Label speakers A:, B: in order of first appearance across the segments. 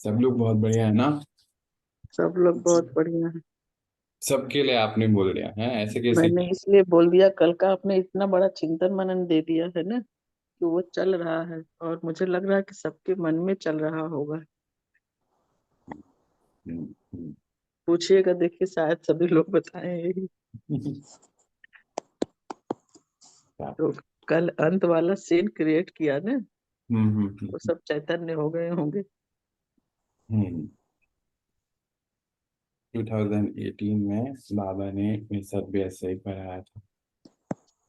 A: सब लोग बहुत बढ़िया है ना।
B: सब लोग बहुत बढ़िया है।
A: सबके लिए आपने बोल दिया है, ऐसे कैसे?
B: मैंने इसलिए बोल दिया, कल का आपने इतना बड़ा चिंतन मनन दे दिया है ना कि वो चल रहा है, और मुझे लग रहा है कि सबके मन में चल रहा होगा।
A: हम्म।
B: पूछिएगा, देखिए शायद सभी लोग बताएं। तो कल अंत वाला सीन क्रिएट किया ना,
A: हम्म।
B: वो सब चैतन्य हो गए होंगे।
A: हम्म। 2018 में बाबा ने ये सब भी ऐसे ही कराया था।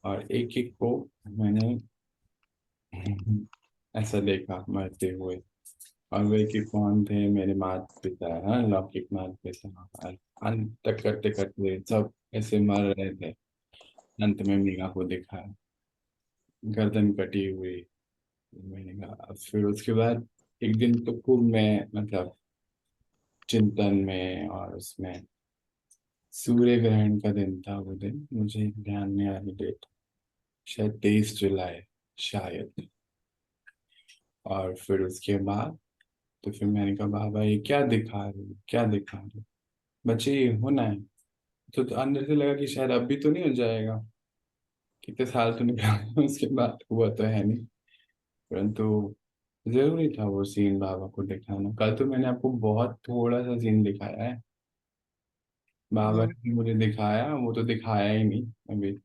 A: और एक एक को मैंने ऐसा देखा मरते हुए। और वे कि कौन थे? मेरे माता पिता, हाँ, लौकिक माता पिता। और अंत तक करते करते सब ऐसे मर रहे थे। अंत में मीरा को देखा, गर्दन कटी हुई। मैंने कहा, फिर उसके बाद एक दिन तो खूब मैं मतलब चिंतन में और उसमें सूर्य ग्रहण का दिन था वो दिन, मुझे ध्यान नहीं आ रही डेट, शायद 23 जुलाई, शायद। और फिर उसके बाद तो फिर मैंने कहा, बाबा ये क्या दिखा रहे हो, क्या दिखा रहे हो? बच्चे ये होना है। तो अंदर से लगा कि शायद अब भी तो नहीं हो जाएगा, कितने साल तो निकाले उसके बाद हुआ तो है नहीं। परंतु जरूरी था वो सीन बाबा को दिखाना। कल तो मैंने आपको बहुत थोड़ा सा सीन दिखाया है। बाबा
B: हम्म।
A: ने मुझे दिखाया, वो तो दिखाया ही नहीं अभी।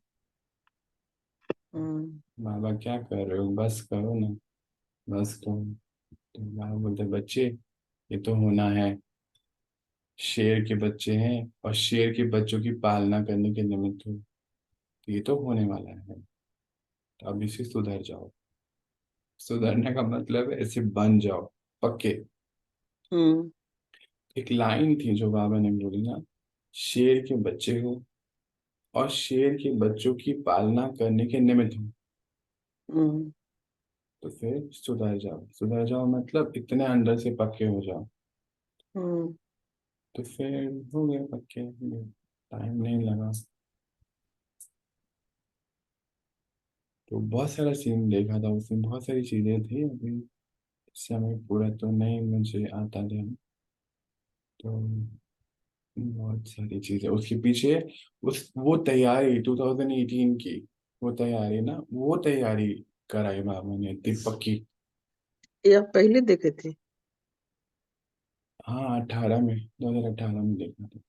B: हम्म।
A: बाबा क्या कर रहे हो, बस करो ना, बस करो। तो बाबा बोलते, बच्चे ये तो होना है। शेर के बच्चे हैं और शेर के बच्चों की पालना करने के निमित्त हो, तो ये तो होने वाला है। तो अब इसे सुधर जाओ। सुधरने का मतलब है ऐसे बन जाओ पक्के।
B: हम्म।
A: एक लाइन थी जो बाबा ने बोली ना, शेर के बच्चे हो और शेर के बच्चों की पालना करने के निमित्त हो,
B: हम्म।
A: तो फिर सुधर जाओ। सुधर जाओ मतलब इतने अंदर से पक्के हो जाओ।
B: हम्म।
A: तो फिर हो गए पक्के, टाइम नहीं लगा। तो बहुत सारा सीन देखा था उसमें, बहुत सारी चीजें थी। अभी इस समय पूरा तो नहीं मुझे आता ध्यान। तो बहुत सारी चीजें उसके पीछे, उस वो तैयारी 2018 की, वो तैयारी ना, वो तैयारी कराई बाबा ने इतनी पक्की।
B: ये आप पहले देखे थे?
A: हाँ, 18 में, 2018 में देखा था।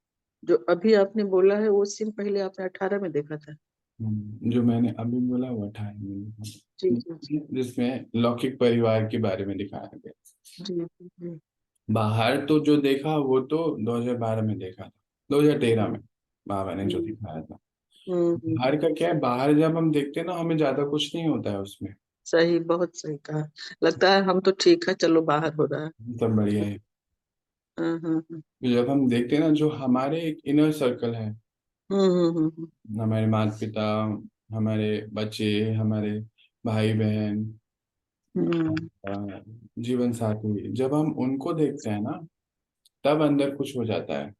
B: जो अभी आपने बोला है वो सीन पहले आपने 18 में देखा था?
A: जो मैंने अभी बोला वो 18 में
B: जी
A: देखा
B: जी
A: था, जिसमें लौकिक परिवार के बारे में दिखाया गया।
B: जी जी जी।
A: बाहर तो जो देखा वो तो 2012 में देखा था, 2013 में बाबा ने जो
B: हम्म।
A: दिखाया था।
B: हम्म।
A: बाहर का क्या है, बाहर जब हम देखते हैं ना, हमें ज्यादा कुछ नहीं होता है उसमें।
B: सही, बहुत सही कहा। लगता है हम तो ठीक है, चलो बाहर हो रहा है।
A: सब बढ़िया है।
B: हाँ हाँ हाँ।
A: जब हम देखते हैं ना, जो हमारे एक इनर सर्कल है,
B: हम्म।
A: हमारे माता पिता, हमारे बच्चे, हमारे भाई बहन,
B: हम्म।
A: जीवन साथी, जब हम उनको देखते हैं ना, तब अंदर कुछ हो जाता है।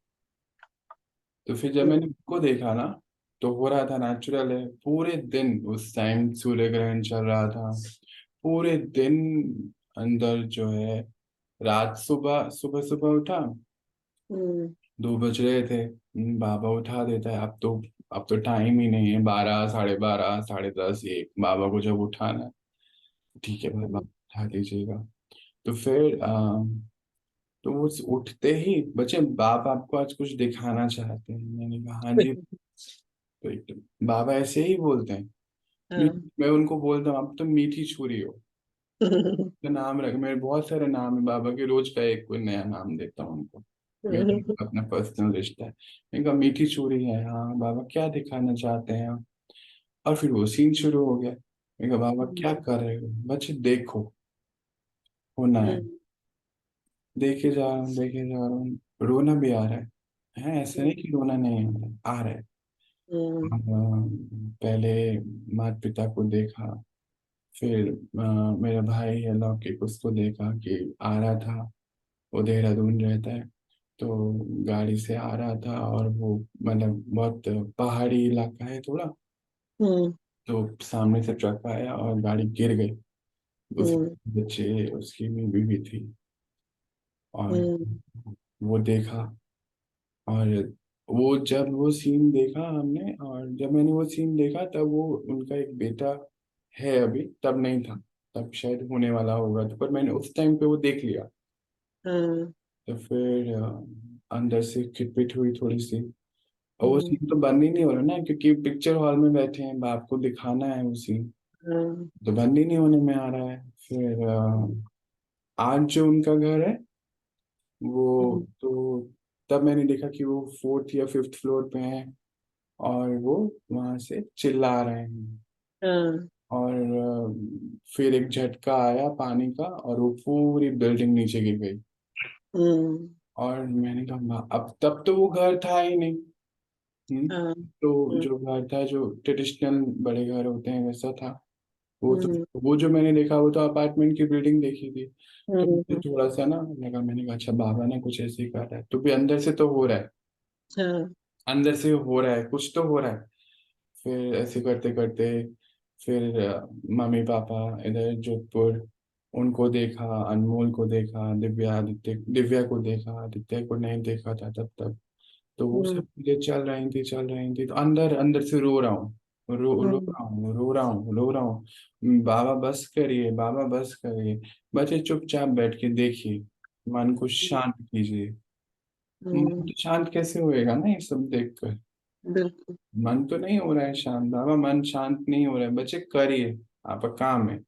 A: तो फिर जब मैंने
B: हम्म।
A: उनको देखा ना, तो हो रहा था नेचुरल है। पूरे दिन उस टाइम सूर्य ग्रहण चल रहा था, पूरे दिन अंदर जो है। रात, सुबह सुबह सुबह उठा,
B: हम्म।
A: 2 बज रहे थे। बाबा उठा देता है। अब तो टाइम ही नहीं है, 12, 12:30, 10:30, 1 बाबा को जब उठाना है, ठीक है बाबा
B: हम्म।
A: उठा दीजिएगा। तो फिर तो वो उठते ही बच्चे, बाप आपको आज कुछ दिखाना चाहते हैं। मैंने कहा हाँ जी। तो बाबा ऐसे ही बोलते हैं।
B: हाँ।
A: मैं उनको बोलता हूँ, अब तो मीठी छुरी हो। तो नाम रख, मेरे बहुत सारे नाम है बाबा के, रोज का एक कोई नया नाम देता हूँ उनको। ये उनका अपना पर्सनल रिश्ता है। मैंने कहा मीठी छुरी है, हाँ बाबा क्या दिखाना चाहते हैं आप? और फिर वो सीन शुरू हो गया। मैंने कहा, बाबा क्या कर रहे हो? बच्चे देखो, होना है। देखे जा रहा हूँ, देखे जा रहा हूँ, रोना भी आ रहा है ऐसा नहीं कि रोना नहीं आ रहा है। पहले माता पिता को देखा, फिर मेरा भाई है लौकिक, उसको देखा कि आ रहा था। वो देहरादून रहता है, तो गाड़ी से आ रहा था, और वो मतलब बहुत पहाड़ी इलाका है थोड़ा। तो सामने से ट्रक आया और गाड़ी गिर गई। उसके बच्चे, उसकी बीवी भी थी। और
B: हम्म।
A: वो देखा। और वो जब वो सीन देखा हमने, और जब मैंने वो सीन देखा तब वो उनका एक बेटा है अभी, तब नहीं था, तब शायद होने वाला होगा, तो पर मैंने उस टाइम पे वो देख लिया।
B: हाँ।
A: तो फिर अंदर से खिटपिट हुई थोड़ी सी। और वो
B: हम्म।
A: सीन तो बंद ही नहीं हो रहा ना, क्योंकि पिक्चर हॉल में बैठे हैं, बाप को दिखाना है वो सीन,
B: हाँ।
A: तो बंद ही नहीं होने में आ रहा है। फिर आज जो उनका घर है वो
B: हम्म।
A: तो, तब मैंने देखा कि वो फोर्थ या फिफ्थ फ्लोर पे हैं, और वो वहां से चिल्ला रहे हैं।
B: हाँ।
A: और फिर एक झटका आया पानी का, और वो पूरी बिल्डिंग नीचे गिर गई।
B: हम्म।
A: और मैंने कहा अब तब तो वो घर था ही नहीं।
B: हाँ।
A: तो
B: हम्म।
A: जो घर था, जो ट्रेडिशनल बड़े घर होते हैं वैसा था। वो तो,
B: हम्म।
A: वो जो मैंने देखा वो तो अपार्टमेंट की बिल्डिंग देखी थी। तो मुझे
B: हम्म।
A: थोड़ा सा ना लगा, मैंने कहा अच्छा बाबा ने कुछ ऐसे ही कर रहा है, तो भी अंदर से तो हो रहा है,
B: हाँ।
A: अंदर से हो रहा है, कुछ तो हो रहा है। फिर ऐसे करते करते फिर मम्मी पापा इधर जोधपुर, उनको देखा, अनमोल को देखा, दिव्या, आदित्य, दिव्या को देखा, आदित्य को नहीं देखा था तब तक। तो वो
B: हम्म।
A: सब चीजें चल रही थी, तो अंदर अंदर से रो रहा हूँ, रो
B: हम्म।
A: रहा हूँ, रो रहा हूँ, रो रहा हूँ। बाबा बस करिए, बाबा बस करिए, बच्चे चुपचाप बैठ के देखिए, मन को शांत कीजिए। मन
B: हम्म।
A: तो शांत कैसे होएगा ना ये सब देखकर।
B: बिल्कुल।
A: मन तो नहीं हो रहा है शांत, बाबा मन शांत नहीं हो रहा है, बच्चे करिए, आपका काम है।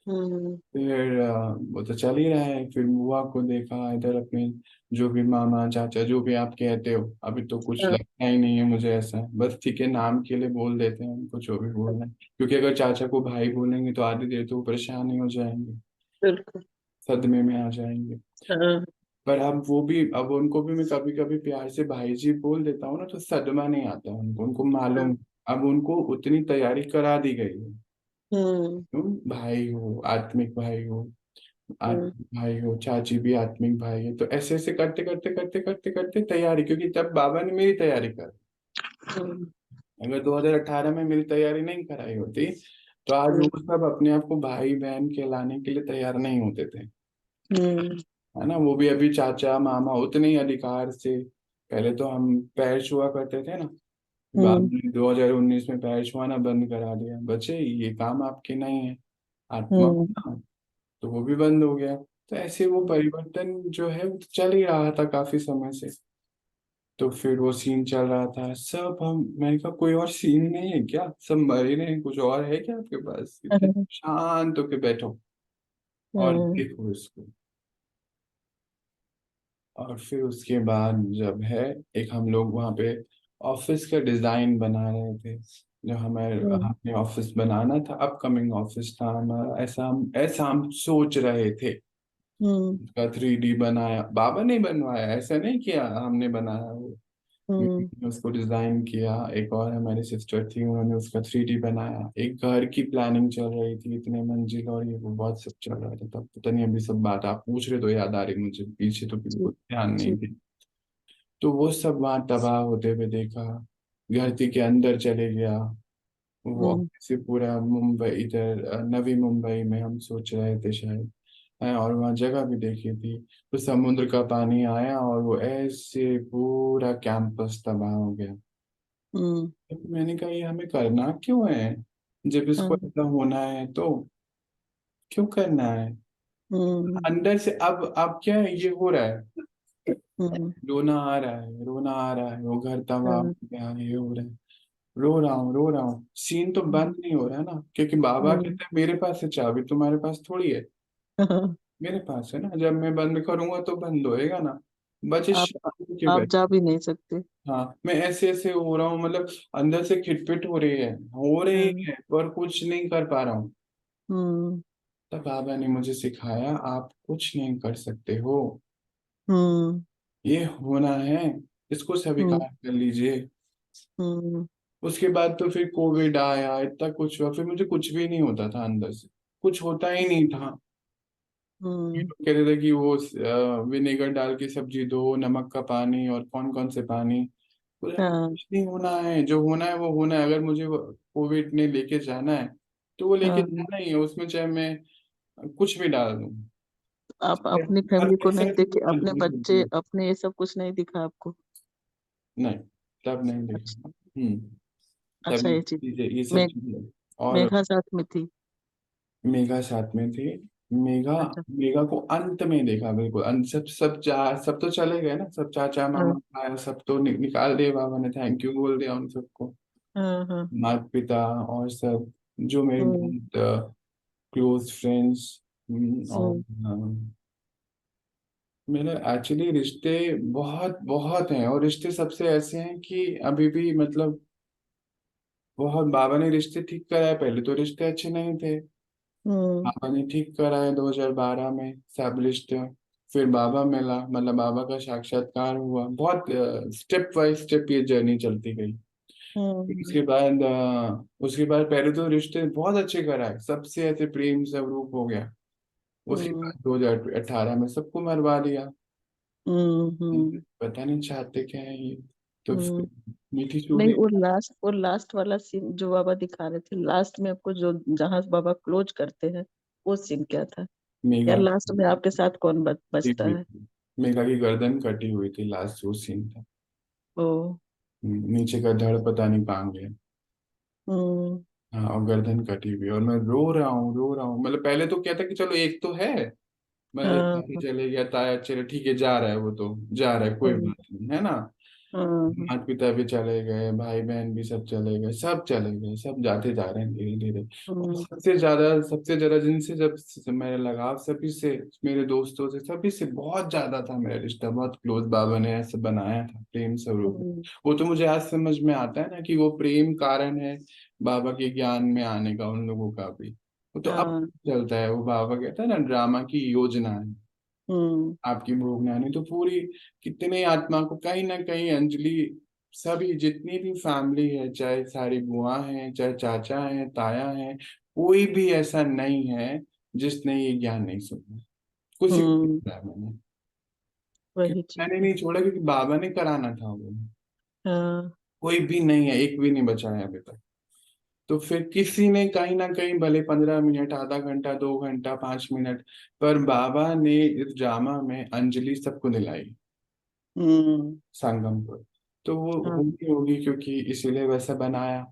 B: हम्म।
A: फिर वो तो चल ही रहा है। फिर बुआ को देखा इधर, अपने जो भी मामा चाचा जो भी आप कहते हो, अभी तो कुछ
B: हाँ।
A: लगता ही नहीं है मुझे ऐसा, बस ठीक है नाम के लिए बोल देते हैं उनको जो भी बोलना है, क्योंकि अगर चाचा को भाई बोलेंगे तो आधी देर तो वो परेशान ही हो जाएंगे,
B: बिल्कुल।
A: सदमे में आ जाएंगे।
B: हाँ।
A: पर अब वो भी, अब उनको भी मैं कभी कभी प्यार से भाई जी बोल देता हूँ ना, तो सदमा नहीं आता उनको, उनको
B: हाँ।
A: मालूम, अब उनको उतनी तैयारी करा दी गई है।
B: हम्म।
A: तुम भाई हो, आत्मिक भाई हो,
B: हम्म।
A: आत्मिक भाई हो, चाची भी आत्मिक भाई है, तो ऐसे ऐसे करते करते करते करते करते तैयारी, क्योंकि तब बाबा ने मेरी तैयारी कर,
B: हम्म।
A: अगर 2018 में मेरी तैयारी नहीं कराई होती तो आज वो सब अपने आप को भाई बहन कहलाने के लिए तैयार नहीं होते थे।
B: हम्म।
A: है ना, वो भी अभी चाचा मामा उतने ही अधिकार से। पहले तो हम पैर छुआ करते थे ना, बाद
B: हम्म।
A: में 2019 में पैर छुआना बंद करा दिया, बच्चे ये काम आपके नहीं है, आत्मा
B: हम्म।
A: बनाओ, तो वो भी बंद हो गया। तो ऐसे वो परिवर्तन जो है वो तो चल ही रहा था काफी समय से। तो फिर वो सीन चल रहा था सब, हम, मैंने कहा कोई और सीन नहीं है क्या, सब मर ही रहे हैं, कुछ और है क्या आपके पास, इतने
B: हम्म।
A: शांत होके बैठो और देखो इसको। और फिर उसके बाद जब है, एक हम लोग वहाँ पे ऑफिस का डिजाइन बना रहे थे, जो
B: हम्म।
A: हमें ऑफिस बनाना था, अपकमिंग ऑफिस था हमारा, ऐसा हम सोच रहे थे।
B: हम्म।
A: उसका 3D बनाया, बाबा ने बनवाया, ऐसा नहीं किया हमने बनाया वो,
B: हम्म।
A: मैंने उसको डिजाइन किया, एक और हमारी सिस्टर थी उन्होंने उसका 3D बनाया, एक घर की प्लानिंग चल रही थी, इतने मंजिल और ये वो बहुत सब चल रहा था तब, पता नहीं अभी सब बात आप पूछ रहे तो याद आ रही मुझे, पीछे तो
B: जी।
A: बिल्कुल ध्यान नहीं
B: जी।
A: थी। तो वो सब वहां तबाह होते हुए देखा, धरती के अंदर चले गया वो,
B: हम्म।
A: से पूरा मुंबई इधर नवी मुंबई में हम सोच रहे थे शायद है, और वहाँ जगह भी देखी थी। तो समुद्र का पानी आया और वो ऐसे पूरा कैंपस तबाह हो गया।
B: हम्म।
A: तो मैंने कहा ये हमें करना क्यों है, जब इसको
B: हम्म।
A: ऐसा होना है तो क्यों करना है।
B: हम्म।
A: अंदर से अब क्या है, ये हो रहा है,
B: हम्म।
A: रोना आ रहा है, रोना आ रहा है, वो घर तबाह हो
B: हाँ।
A: गया, ये हो रहा है, रो रहा हूँ, रो रहा हूँ, सीन तो
B: हम्म।
A: बंद नहीं हो रहा है ना, क्योंकि बाबा
B: हम्म।
A: कहते हैं मेरे पास है चाबी, तुम्हारे पास थोड़ी है,
B: हाँ।
A: मेरे पास है ना, जब मैं बंद करूंगा तो बंद होएगा ना, बच्चे
B: आप
A: शांत के
B: आप
A: बैठे।
B: जा भी नहीं सकते।
A: हाँ मैं ऐसे ऐसे हो रहा हूँ, मतलब अंदर से खिटपिट हो रही
B: हाँ।
A: है, पर कुछ नहीं कर पा रहा हूँ।
B: हम्म।
A: तब बाबा ने मुझे सिखाया, आप कुछ नहीं कर सकते हो,
B: हम्म।
A: ये होना है, इसको
B: हम्म।
A: स्वीकार कर लीजिए।
B: हम्म।
A: उसके बाद तो फिर कोविड आया, इतना कुछ हुआ, फिर मुझे कुछ भी नहीं होता था अंदर से, कुछ होता ही नहीं था। ये
B: हम्म।
A: लोग कहते थे कि वो विनेगर डाल के सब्जी दो, नमक का पानी और कौन कौन से पानी, बोला
B: हाँ।
A: कुछ नहीं होना है, जो होना है वो होना है, अगर मुझे कोविड ने लेके जाना है तो वो लेके
B: हाँ।
A: जाना ही है, उसमें चाहे मैं कुछ भी डाल दूं।
B: आप अपनी
A: और
B: फैमिली को नहीं
A: कैसे
B: देखे, अपने बच्चे
A: नहीं,
B: अपने ये सब कुछ नहीं दिखा आपको?
A: तब नहीं
B: अच्छा।
A: देखा। तब
B: अच्छा, ये चीज
A: ये सब
B: मे,
A: चीजें। और
B: मेघा साथ में थी?
A: मेघा साथ में थी। मेघा
B: अच्छा।
A: मेघा को अंत में देखा, बिल्कुल अंत। सब तो चले गए ना, सब चाचा
B: हाँ
A: मामा आया, सब तो निकाल दिए बाबा ने, थैंक यू बोल दिया उन सबको।
B: हाँ हाँ।
A: माता पिता और सब जो मेरे
B: हम्म
A: बहुत क्लोज फ्रेंड्स। और
B: हम्म
A: मेरे एक्चुअली रिश्ते बहुत बहुत हैं, और रिश्ते सबसे ऐसे हैं कि अभी भी मतलब बहुत। बाबा ने रिश्ते ठीक कराए, पहले तो रिश्ते अच्छे नहीं थे।
B: हम्म
A: पापा ने ठीक कराया 2012 में सब रिश्ते। फिर बाबा मिला, मतलब बाबा का साक्षात्कार हुआ। बहुत स्टेप बाय स्टेप ये जर्नी चलती गई।
B: हम्म
A: उसके बाद पहले तो रिश्ते बहुत अच्छे कराए, सबसे ऐसे प्रेम स्वरूप हो गया। उसके
B: हम्म
A: बाद 2018 में सबको मरवा दिया।
B: हम्म
A: पता नहीं चाहते क्या है ये। तो
B: हम्म।
A: फिर मीठी
B: नहीं,
A: चूड़ी।
B: वो लास्ट वाला सीन जो बाबा दिखा रहे थे लास्ट में आपको, जो जहां से बाबा क्लोज करते हैं, वो सीन क्या था? यार
A: मेघा
B: लास्ट में आपके साथ कौन
A: कटी
B: बचता
A: हुई
B: है?
A: थी। मेघा की गर्दन कटी हुई थी, लास्ट वो सीन था।
B: ओ।
A: नीचे का धड़ पता नहीं कहाँ गया।
B: हम्म
A: हाँ, और गर्दन कटी हुई, और मैं रो रहा हूँ रो रहा हूँ। मतलब पहले तो क्या था कि चलो एक तो है, मतलब
B: हाँ
A: चाचा
B: हाँ
A: चले गया, ताया चले, ठीक है जा रहा है, वो तो जा रहा है, कोई
B: हम्म
A: बात नहीं है ना।
B: हाँ
A: माता पिता भी चले गए, भाई बहन भी सब चले गए, सब चले गए, सब जाते जा रहे हैं धीरे धीरे। और
B: हम्म
A: सबसे ज्यादा जिनसे जब मेरा लगाव सभी से, मेरे दोस्तों से सभी से बहुत ज्यादा था। मेरा रिश्ता बहुत क्लोज, बाबा ने ऐसे बनाया था प्रेम स्वरूप।
B: हम्म,
A: वो तो मुझे आज समझ में आता है ना कि वो प्रेम कारण है बाबा के ज्ञान में आने का उन लोगों का भी। वो तो अब
B: हाँ।
A: चलता है, वो बाबा कहता है ना, ड्रामा की योजना है
B: हम्म
A: आपकी भोग नानी तो पूरी। कितने आत्मा को कहीं ना कहीं अंजलि, सभी जितनी भी फैमिली है, चाहे सारी बुआ हैं, चाहे चाचा हैं, ताया हैं, कोई भी ऐसा नहीं है जिसने ये ज्ञान नहीं सुना। किसी को नहीं
B: हम्म।
A: सुना मैंने।
B: वही
A: क्योंकि
B: चीज।
A: मैंने नहीं छोड़ा, क्योंकि बाबा ने कराना था वो।
B: हाँ।
A: कोई भी नहीं है, एक भी नहीं बचा है अभी तक। तो फिर किसी ने कहीं ना कहीं, भले 15 मिनट, आधा घंटा, 2 घंटा, 5 मिनट, पर बाबा ने इस ड्रामा में अंजलि सबको दिलाई,
B: हम्म।
A: संगम पर। तो वो
B: हाँ।
A: होगी होगी, क्योंकि इसीलिए वैसा बनाया।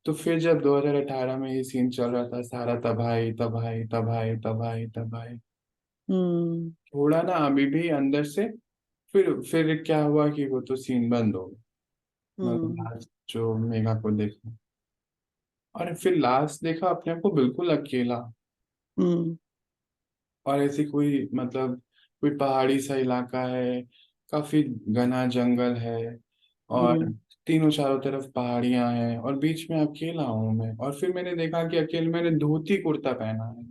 A: तो फिर जब 2018 में ये सीन चल रहा था, सारा तबाही तबाही तबाही तबाही तबाही,
B: हम्म
A: थोड़ा ना अभी भी अंदर से। फिर क्या हुआ कि वो तो सीन बंद हो गया। मतलब
B: हम्म
A: लास्ट जो मेघा को देखा, और फिर लास्ट देखा अपने आप को बिल्कुल अकेला।
B: हम्म
A: और ऐसी कोई मतलब कोई पहाड़ी सा इलाका है, काफी घना जंगल है, और
B: हम्म।
A: तीनों चारों तरफ पहाड़ियां हैं, और बीच में अकेला हूं मैं। और फिर मैंने देखा कि अकेले, मैंने धोती कुर्ता पहना है, ये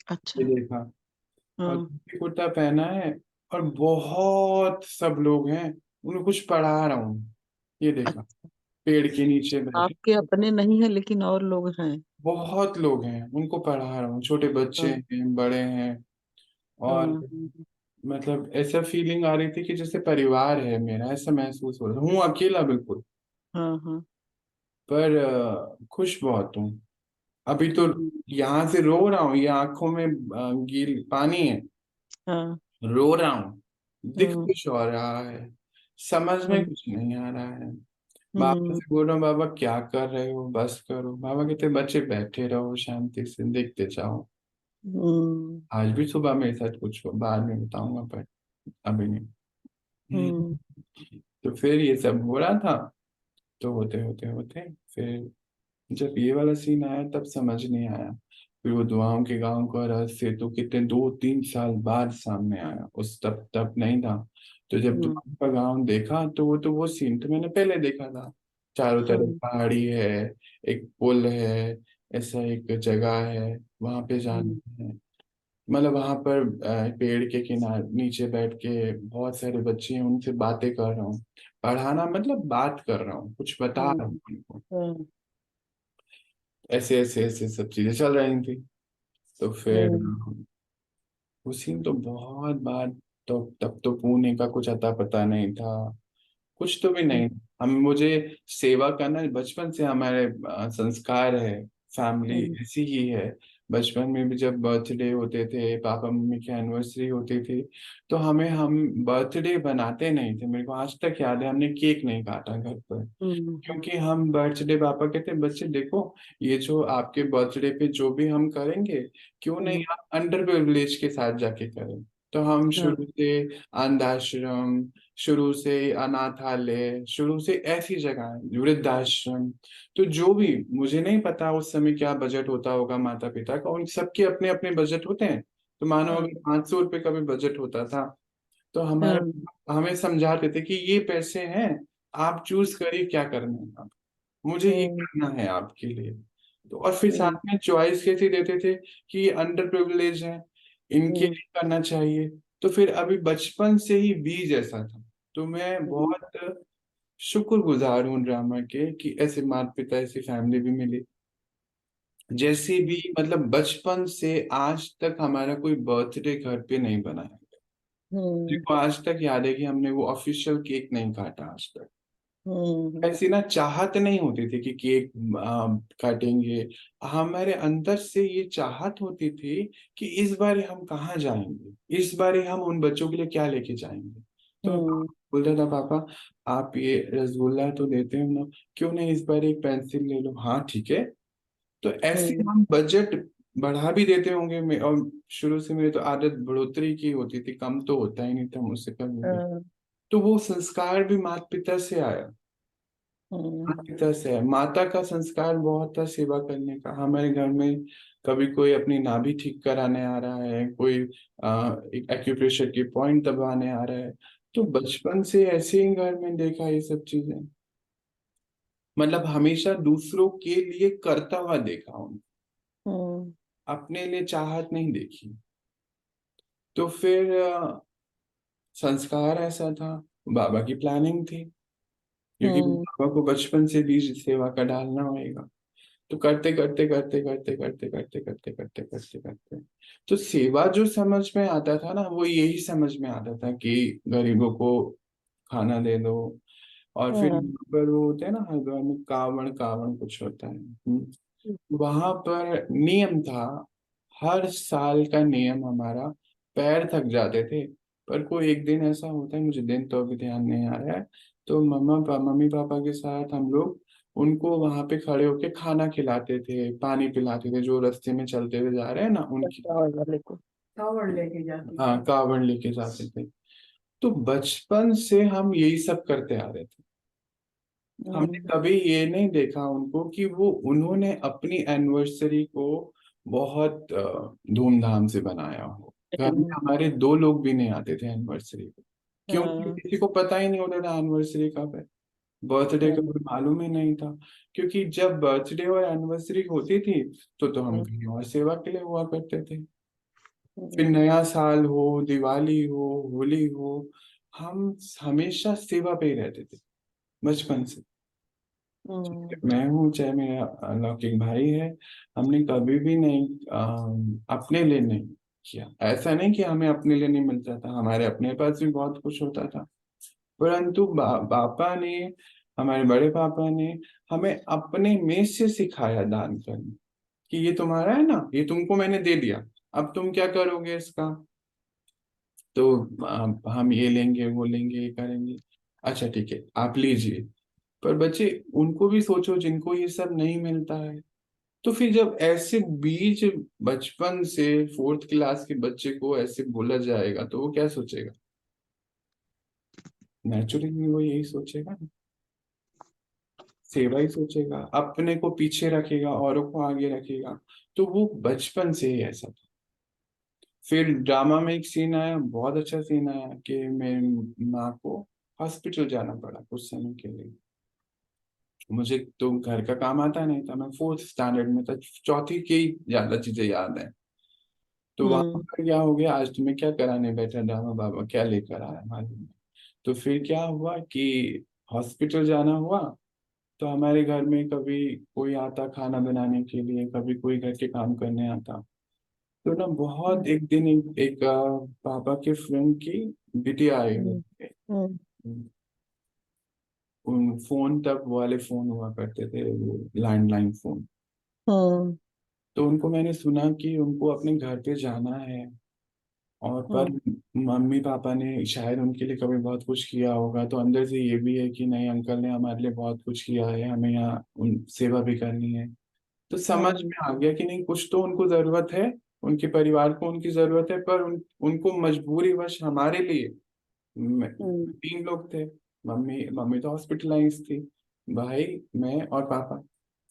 B: अच्छा।
A: देखा। और
B: हाँ।
A: धोती कुर्ता पहना है, और बहुत सब लोग हैं, उन्हें कुछ पढ़ा रहा हूँ, ये देखा।
B: अच्छा,
A: पेड़ के नीचे बैठे
B: आपके अपने नहीं है लेकिन और लोग हैं?
A: बहुत लोग हैं, उनको पढ़ा रहा हूँ, छोटे बच्चे
B: हाँ
A: हैं, बड़े हैं। और
B: हाँ
A: मतलब ऐसा फीलिंग आ रही थी कि जैसे परिवार है मेरा, ऐसा महसूस हो रहा हूँ अकेला बिल्कुल।
B: हाँ हाँ।
A: पर खुश बहुत हूँ। अभी तो
B: हम्म
A: यहाँ से रो रहा हूँ, ये आंखों में गील पानी है,
B: हाँ।
A: रो रहा हूँ। दिख
B: हम्म
A: कुछ हो रहा है, समझ में
B: हम्म
A: कुछ नहीं आ रहा है। बाबा
B: हम्म
A: से बोल रहा हूँ, बाबा क्या कर रहे हो, बस करो। बाबा कहते बच्चे बैठे रहो शांति से, देखते जाओ।
B: हम्म
A: आज भी सुबह मेरे साथ कुछ हो, बाद में बताऊंगा, पर अभी नहीं।
B: हम्म
A: तो फिर ये सब हो रहा था। तो होते होते होते फिर जब ये वाला सीन आया, तब समझ नहीं आया। फिर वो दुआओं के गांव का रहस्य तो कितने 2-3 साल बाद सामने आया, उस तब तब नहीं था। तो जब
B: हम्म,
A: दुआओं का गांव देखा, तो वो सीन तो मैंने पहले देखा था। चारों तरफ
B: हाँ।
A: पहाड़ी है, एक पुल है, ऐसा एक जगह है, वहां पे
B: हम्म
A: जाना है। मतलब वहां पर पेड़ के किनारे नीचे बैठ के बहुत सारे बच्चे हैं, उनसे बातें कर रहा हूँ। पढ़ाना मतलब बात कर रहा हूँ, कुछ बता रहा हूँ उनको।
B: हाँ,
A: ऐसे ऐसे ऐसे सब चीजें चल रही थी। तो फिर
B: हम्म
A: उसी तो बहुत बार। तो तब तो पुणे का कुछ अता पता नहीं था, कुछ तो भी
B: हम्म
A: नहीं। हम मुझे सेवा करना बचपन से हमारे संस्कार है, फैमिली
B: हम्म
A: ऐसी ही है। बचपन में भी जब बर्थडे होते थे, पापा मम्मी की एनिवर्सरी होती थी, तो हम बर्थडे बनाते नहीं थे। मेरे को आज तक याद है, हमने केक नहीं काटा घर पर।
B: हम्म।
A: क्योंकि हम बर्थडे, पापा कहते बच्चे देखो, ये जो आपके बर्थडे पे जो भी हम करेंगे, क्यों नहीं
B: हम्म।
A: आप अंडर प्रिविलेज के साथ जाके करें। तो हम
B: हाँ।
A: शुरू से अनाथाश्रम, शुरू से अनाथालय, शुरू से ऐसी जगह वृद्धाश्रम, तो जो भी, मुझे नहीं पता उस समय क्या बजट होता होगा माता पिता का, उन सबके अपने अपने बजट होते हैं। तो मानो
B: हाँ।
A: अगर 500 रुपये का भी बजट होता था, तो हमारे,
B: हाँ।
A: हमें समझाते थे कि ये पैसे हैं, आप चूज करिए क्या करना है आप, मुझे ये
B: हम्म।
A: करना है आपके लिए। तो और फिर
B: हम्म।
A: साथ में चॉइस कैसे देते थे कि ये अंडर प्रिविलेज है, इनके
B: हम्म।
A: लिए करना चाहिए। तो फिर अभी बचपन से ही बीज ऐसा था। तो मैं
B: हम्म।
A: बहुत शुक्रगुजार हूँ ड्रामा के कि ऐसे माता पिता, ऐसी फैमिली भी मिली। जैसे भी मतलब बचपन से आज तक हमारा कोई बर्थडे घर पे नहीं बनाया। मेरे
B: हम्म।
A: को आज तक याद है कि हमने वो ऑफिशियल केक नहीं काटा आज तक।
B: हम्म।
A: ऐसी ना चाहत नहीं होती थी कि केक काटेंगे। हमारे अंदर से ये चाहत होती थी कि इस बार हम कहाँ जाएंगे, इस बार हम उन बच्चों के लिए क्या लेके जाएंगे। तो मैं
B: हम्म।
A: बोलता था, पापा आप ये रसगुल्ला तो देते हो ना, क्यों नहीं इस बार एक पेंसिल ले लो। हाँ ठीक है। तो ऐसे
B: हम्म।
A: हम बजट बढ़ा भी देते होंगे। और शुरू से मेरी तो आदत बढ़ोतरी की होती थी, कम तो होता ही नहीं था मुझसे कभी भी।
B: हाँ।
A: तो वो संस्कार भी माता पिता से आया।
B: हम्म।
A: पिता से है। माता का संस्कार बहुत था सेवा करने का। हमारे घर में कभी कोई अपनी नाभि ठीक कराने आ रहा है, कोई एक एक्यूप्रेशर की पॉइंट दबाने आ रहा है, तो बचपन से ऐसे ही घर में देखा ये सब चीजें। मतलब हमेशा दूसरों के लिए करता हुआ देखा हूँ,
B: हम्म।
A: अपने लिए चाहत नहीं देखी। तो फिर संस्कार ऐसा था, बाबा की प्लानिंग थी, क्योंकि
B: हम्म।
A: बाबा को बचपन से भी सेवा का डालना होएगा। तो करते करते करते करते करते करते करते करते करते करते, तो सेवा जो समझ में आता था ना, वो यही समझ में आता था कि गरीबों को खाना दे दो। और फिर
B: हाँ।
A: वहाँ पर वो होते हैं ना, हरिद्वार में कावड़ कावड़ कुछ होता है, वहां पर नियम था, हर साल का नियम हमारा, पैर थक जाते थे, पर कोई एक दिन ऐसा होता है, मुझे दिन तो अभी ध्यान नहीं आ रहा है, तो मम्मी पापा के साथ हम लोग उनको वहां पे खड़े होके खाना खिलाते थे, पानी पिलाते थे, जो रास्ते में चलते हुए जा रहे हैं ना उनकी।
B: चावल वाले को।
C: कावड़ लेके जाती
A: हाँ,
C: थी।
A: कावड़ लेके जाते थे। तो बचपन से हम यही सब करते आ रहे थे। हमने
B: हम्म।
A: कभी ये नहीं देखा उनको कि वो, उन्होंने अपनी एनिवर्सरी को बहुत धूमधाम से बनाया हो। घर में
B: हम्म।
A: हमारे 2 लोग भी नहीं आते थे एनिवर्सरी पे, क्योंकि
B: हाँ।
A: किसी को पता ही नहीं होता था एनिवर्सरी कब है, बर्थडे का
B: हाँ।
A: कोई मालूम ही नहीं था। क्योंकि जब बर्थडे और एनिवर्सरी होती थी, तो हम
B: हम्म।
A: कहीं और सेवा के लिए हुआ करते थे। फिर
B: हम्म।
A: नया साल हो, दिवाली हो, होली हो, हम हमेशा सेवा पे ही रहते थे बचपन से।
B: हम्म।
A: मैं हूँ चाहे मेरा लौकिक भाई है, हमने कभी भी नहीं अपने लिए नहीं किया। ऐसा नहीं कि हमें अपने लिए नहीं मिलता था, हमारे अपने पास भी बहुत कुछ होता था। परंतु पापा ने, हमारे बड़े पापा ने हमें अपने में से सिखाया दान करना, कि ये तुम्हारा है ना, ये तुमको मैंने दे दिया, अब तुम क्या करोगे इसका। तो हम ये लेंगे, वो लेंगे, ये करेंगे। अच्छा ठीक है, आप लीजिए। पर बच्चे, उनको भी सोचो जिनको ये सब नहीं मिलता है। तो फिर जब ऐसे बीज बचपन से 4th क्लास के बच्चे को ऐसे बोला जाएगा, तो वो क्या सोचेगा। नेचुरली वो यही सोचेगा ना, सेवा ही सोचेगा, अपने को पीछे रखेगा, औरों को आगे रखेगा। तो वो बचपन से ही ऐसा था। फिर ड्रामा में एक सीन आया, बहुत अच्छा सीन आया, कि मेरी माँ को हॉस्पिटल जाना पड़ा कुछ समय के लिए। मुझे तो घर का काम आता नहीं था, मैं 4th स्टैंडर्ड में था, चौथी की ज्यादा चीजें याद है। तो वहां
B: हम्म।
A: पर क्या हो गया, आज तुम्हें क्या कराने बैठा ड्रामा बाबा, क्या लेकर आया मालूम नहीं। तो फिर क्या हुआ कि हॉस्पिटल जाना हुआ। तो हमारे घर में कभी कोई आता खाना बनाने के लिए, कभी कोई घर के काम करने आता। तो ना बहुत एक दिन एक पापा के फ्रेंड की बिटिया आई हुई
B: हम्म।
A: थी।
B: हम्म।
A: फोन, तब वाले फोन हुआ करते थे, वो लैंडलाइन फोन।
B: हम्म।
A: तो उनको मैंने सुना कि उनको अपने घर पे जाना है, और पर
B: हम्म।
A: मम्मी पापा ने शायद उनके लिए कभी बहुत कुछ किया होगा, तो अंदर से ये भी है कि नहीं, अंकल ने हमारे लिए बहुत कुछ किया है, हमें यहाँ उन सेवा भी करनी है। तो समझ
B: हम्म।
A: में आ गया कि नहीं, कुछ तो उनको जरूरत है, उनके परिवार को उनकी जरूरत है, पर उनको मजबूरीवश हमारे लिए,
B: हम्म।
A: 3 लोग थे। मम्मी मम्मी तो हॉस्पिटलाइज थी, भाई, मैं और पापा,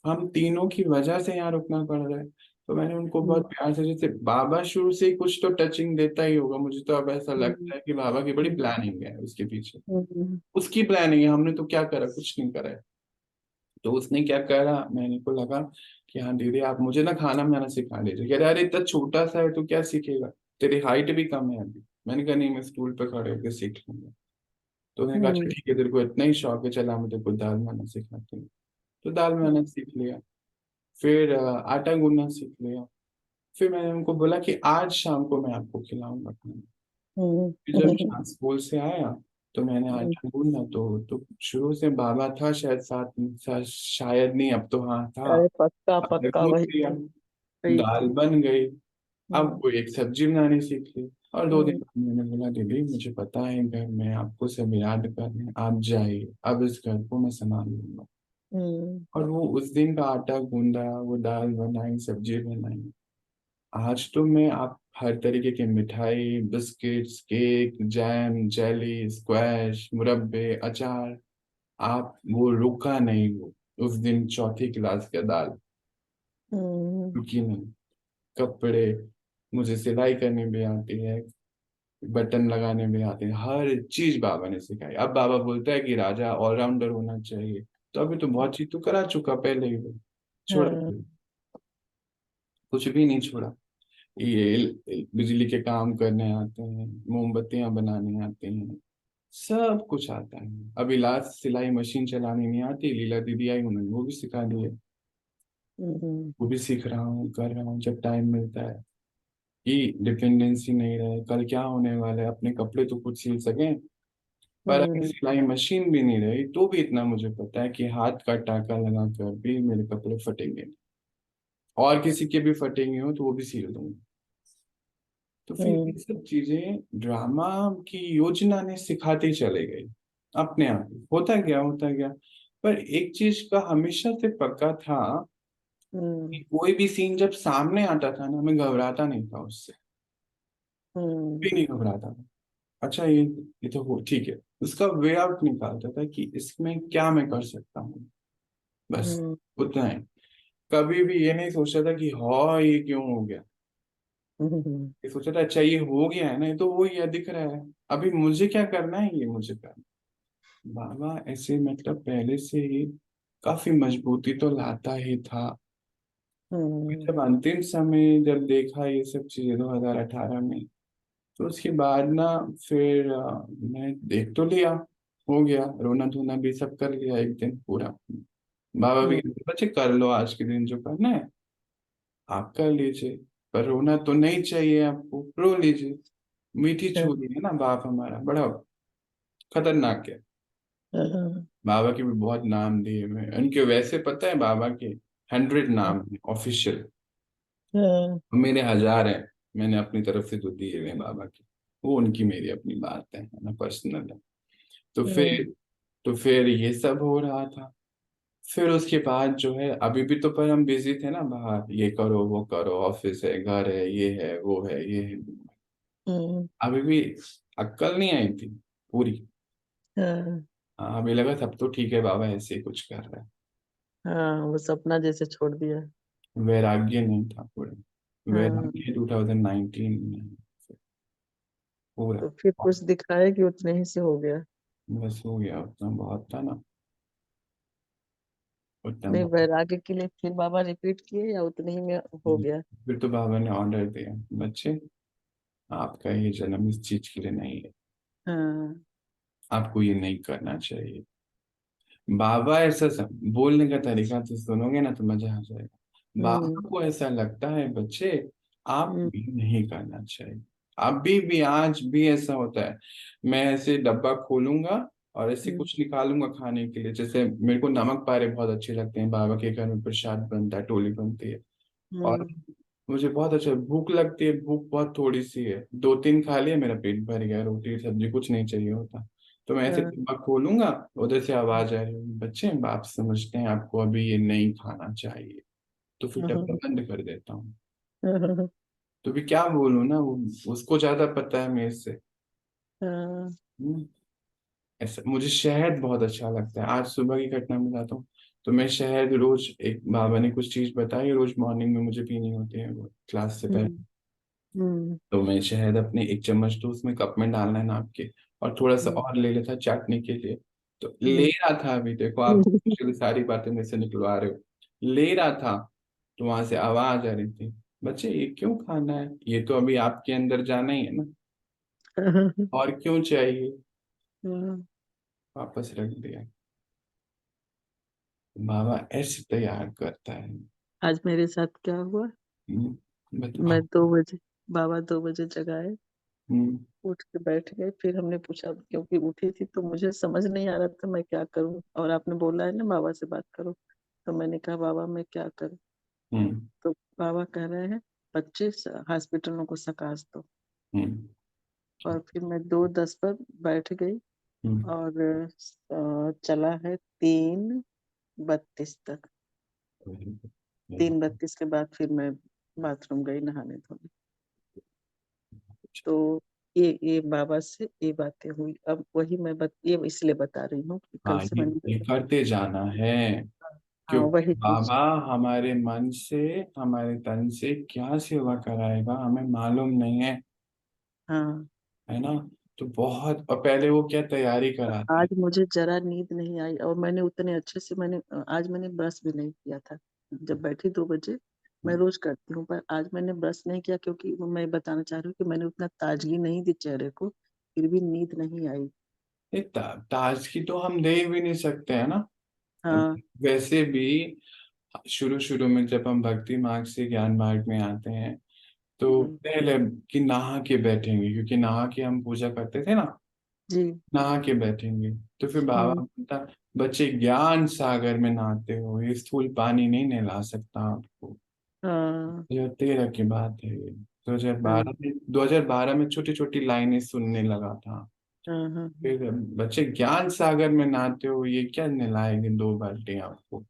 A: हम तीनों की वजह से यहाँ रुकना पड़ रहा है। तो मैंने उनको
B: हम्म।
A: बहुत प्यार से, जैसे बाबा शुरू से ही कुछ तो टचिंग देता ही होगा, मुझे तो अब ऐसा
B: हम्म।
A: लगता है कि बाबा की बड़ी
B: हम्म।
A: प्लानिंग है उसके पीछे।
B: हम्म।
A: उसकी प्लानिंग है, हमने तो क्या करा, कुछ नहीं करा है। तो उसने क्या करा, मैंने को लगा कि हाँ दीदी, आप मुझे ना खाना बनाना सिखा दीजिए। कह रहे अरे इतना छोटा सा है तो क्या सीखेगा, तेरी हाइट भी कम है अभी। मैंने कहा नहीं, मैं स्टूल पे खड़े होकर सीख लूंगा। तो उसने कहा अच्छा
B: हम्म।
A: ठीक है, तेरे को इतना ही शौक है, चला मैं तेरे को दाल बनाना सिखाती हूँ। तो दाल बनाना सीख लिया। फिर आटा गूंदना सीख लिया। फिर मैंने उनको बोला कि आज शाम को मैं आपको खिलाऊंगा खाना।
B: हम्म।
A: फिर जब स्कूल से आया तो मैंने
B: हम्म।
A: आटा गूंदा, तो शुरू से बाबा था शायद साथ में, शायद नहीं, अब तो हाँ था।
B: अरे पक्का
A: आटा
B: पक्का
A: गूंद
B: वही
A: लिया,
B: थी। वही
A: दाल
B: थी।
A: बन गई। अब
B: हम्म।
A: कोई एक सब्जी बनानी सीख ली। और 2 दिन
B: हम्म।
A: बाद मैंने बोला दीदी, मुझे पता है घर में आपको सब याद करने हैं, आप जाइए, अब इस घर को मैं संभाल लूंगा।
B: हम्म।
A: और वो उस दिन का आटा गूंदा, वो दाल बनाई, सब्जी बनाई। आज तो मैं, आप हर तरीके की मिठाई, biscuits, cake, jam, jelly, squash, मुरब्बे, अचार, आप वो रुका नहीं वो। उस दिन चौथी क्लास का दाल
B: हम्म।
A: रुकी नहीं। कपड़े, मुझे सिलाई करनी भी आती है, बटन लगाने भी आते हैं, हर चीज बाबा ने सिखाई। अब बाबा बोलता है कि राजा ऑलराउंडर होना चाहिए, तो अभी तो बहुत चीज तो करा चुका पहले ही वो, छोड़ा
B: हाँ।
A: कुछ भी नहीं छोड़ा। ये बिजली के काम करने आते हैं, मोमबत्तियां बनाने आते हैं, सब कुछ आता है। अभी लास्ट सिलाई मशीन चलानी नहीं आती, लीला दीदी आई, उन्होंने वो भी सिखा दिए।
B: हम्म।
A: वो भी सीख रहा हूँ, कर रहा हूँ जब टाइम मिलता है, कि डिपेंडेंसी नहीं रहे, कल क्या होने वाला है, अपने कपड़े तो खुद सिल सकें। पर अगर
B: हम्म।
A: सिलाई मशीन भी नहीं रही तो भी इतना मुझे पता है कि हाथ का टाका लगा कर भी मेरे कपड़े फटेंगे, और किसी के भी फटेंगे हो तो वो भी सिल दूंगा। तो फिर
B: हम्म।
A: ये सब चीजें ड्रामा की योजना ने सिखाती चले गई, अपने आप ही होता गया। पर एक चीज का हमेशा से पक्का था कि
B: हम्म।
A: कोई भी सीन जब सामने आता था ना, मैं घबराता नहीं था उससे, भी
B: हम्म।
A: नहीं घबराता था। अच्छा ये तो हो ठीक है, उसका वे आउट निकालता था कि इसमें क्या मैं कर सकता हूँ, बस
B: हम्म।
A: उतना है। कभी भी ये नहीं सोचता था कि हाँ ये क्यों हो गया,
B: हम्म।
A: ये सोचा था अच्छा ये हो गया है ना, ये तो हो गया दिख रहा है, अभी मुझे क्या करना है, ये मुझे करना है। बाबा ऐसे मतलब पहले से ही काफी मजबूती तो लाता ही था।
B: हम्म।
A: जब अंतिम समय जब देखा ये सब चीजें 2018 में, तो उसके बाद ना, फिर मैं देख तो लिया, हो गया, रोना धोना भी सब कर लिया एक दिन पूरा। बाबा भी
B: हम्म।
A: कहते बच्चे कर लो आज के दिन जो करना है आप कर लीजिए, पर रोना तो नहीं चाहिए आपको, रो लीजिए। मीठी छुरी है ना बाप हमारा, बड़ा खतरनाक है।
B: हाँ।
A: बाबा के भी बहुत नाम दिए हुए हैं उनके, वैसे पता है बाबा के 100 नाम है ऑफिशियल,
B: हाँ।
A: मेरे 1000 हैं, मैंने अपनी तरफ से तो दिए हुए हैं बाबा के। वो उनकी मेरी अपनी बात है ना, पर्सनल है। तो
B: हम्म।
A: फिर तो फिर ये सब हो रहा था। फिर उसके बाद जो है, अभी भी तो पर हम बिजी थे ना, बाहर ये करो वो करो, ऑफिस है, घर है, ये है वो है ये है।
B: हम्म।
A: अभी भी अक्कल नहीं आई थी पूरी।
B: हाँ।
A: हाँ, अभी लगा सब तो ठीक है, बाबा ऐसे ही कुछ कर रहा है।
B: हाँ वो सपना जैसे छोड़ दिया।
A: वैराग्य नहीं था पूरा,
B: हाँ
A: वैराग्य 2019 में पूरा।
B: तो फिर कुछ दिखाया कि उतने ही से हो गया।
A: बस हो गया, उतना बहुत था ना, उतना
B: नहीं
A: बहुत।
B: वैराग्य के लिए फिर बाबा रिपीट किए या उतने ही में हो गया।
A: फिर तो बाबा ने ऑर्डर दिया, बच्चे आपका ये जन्म इस चीज के लिए नहीं है,
B: हाँ।
A: आपको ये नहीं करना चाहिए। बाबा ऐसा बोलने का तरीका तो सुनोगे ना तो मजा आ जाएगा।
B: हम्म।
A: बाबा को ऐसा लगता है बच्चे, आप
B: हम्म।
A: भी नहीं करना चाहिए। अभी भी आज भी ऐसा होता है, मैं ऐसे डब्बा खोलूंगा और ऐसे
B: हम्म।
A: कुछ निकालूंगा खाने के लिए, जैसे मेरे को नमक पारे बहुत अच्छे लगते हैं, बाबा के घर में प्रसाद बनता है, टोली बनती है। और
B: हम्म।
A: मुझे बहुत अच्छा, भूख लगती है, भूख बहुत थोड़ी सी है, दो तीन खा लिया मेरा पेट भर गया, रोटी सब्जी कुछ नहीं चाहिए होता। तो मैं ऐसे
B: हाँ,
A: डिब्बा खोलूंगा, उधर से आवाज आ रही होगी, बच्चे बाप समझते हैं आपको अभी ये नहीं खाना चाहिए, तो फिर डब्बा
B: हाँ,
A: बंद कर देता हूँ।
B: हाँ,
A: तो भी क्या बोलूं ना, वो उसको ज्यादा पता है मेरे से।
B: हाँ,
A: हम्म, ऐसा मुझे शहद बहुत अच्छा लगता है। आज सुबह की घटना में बताता हूँ। तो मैं शहद रोज, एक बाबा ने कुछ चीज बताई, रोज मॉर्निंग में मुझे पीनी होती है वो क्लास से पहले।
B: हम्म, हम्म,
A: तो मैं शहद अपने एक चम्मच, तो उसमें कप में डालना है नाप के, और थोड़ा सा
B: हम्म,
A: और ले लेता चाटने के लिए। तो ले
B: हम्म,
A: रहा था, अभी देखो आप मुझे सारी बातें मेरे से निकलवा रहे हो, ले रहा था, तो वहां से आवाज आ रही थी, बच्चे ये क्यों खाना है, ये तो अभी आपके अंदर जाना ही है ना,
B: हाँ,
A: और क्यों चाहिए।
B: हाँ।
A: वापस रख दिया। बाबा ऐसे तैयार करता है।
B: आज मेरे साथ क्या हुआ। मैं
A: बताओ।
B: 2 बजे, बाबा 2 बजे जगाए,
A: हम्म।
B: उठ के बैठ गए। फिर हमने पूछा, क्योंकि उठी थी तो मुझे समझ नहीं आ रहा था मैं क्या करूं, और आपने बोला है ना बाबा से बात करो, तो मैंने कहा बाबा मैं क्या करूं।
A: हम्म।
B: तो बाबा कह रहे हैं 25 हॉस्पिटलों को सकाश दो।
A: हम्म।
B: और फिर मैं 2:10 पर बैठ गई,
A: हम्म।
B: और चला है 3:32 तक। 3:32 के बाद फिर मैं बाथरूम गई नहाने धोने। तो ये बाबा से ये बातें हुई। अब वही ये इसलिए बता रही हूँ कि कल
A: हाँ,
B: से
A: ये
B: मैंने।
A: करते जाना है,
B: हाँ,
A: क्योंकि
B: वही चीज।
A: बाबा हमारे मन से, हमारे तन से क्या सेवा कराएगा हमें मालूम नहीं है,
B: हाँ।
A: है ना। तो बहुत, और पहले वो क्या तैयारी कराते हैं।
B: आज मुझे जरा नींद नहीं आई, और मैंने उतने अच्छे से आज मैंने ब्रश भी नहीं किया था जब बैठी 2 बजे। मैं रोज करती हूँ, पर आज मैंने ब्रश नहीं किया, क्योंकि मैं बताना चाह रही हूँ कि मैंने उतना ताजगी नहीं दी चेहरे को, फिर भी नींद नहीं आई।
A: ये ताजगी तो हम दे भी नहीं सकते, है ना।
B: हाँ।
A: वैसे भी शुरू शुरू में जब हम भक्ति मार्ग से ज्ञान मार्ग में आते हैं, तो
B: हम्म,
A: पहले कि नहा के बैठेंगे, क्योंकि नहा के हम पूजा करते थे ना,
B: जी।
A: नहा के बैठेंगे। तो फिर बाबा
B: हम्म,
A: बोलता, बच्चे ज्ञान सागर में नहाते हो, ये स्थूल पानी नहीं नहला सकता आपको।
B: हाँ,
A: 2013 की बात है ये।
B: हाँ,
A: 2012 में छोटी छोटी लाइनें सुनने लगा था।
B: हाँ, हाँ,
A: फिर बच्चे ज्ञान सागर में नहाते हो, ये क्या नहलाएंगे 2 बाल्टी आपको।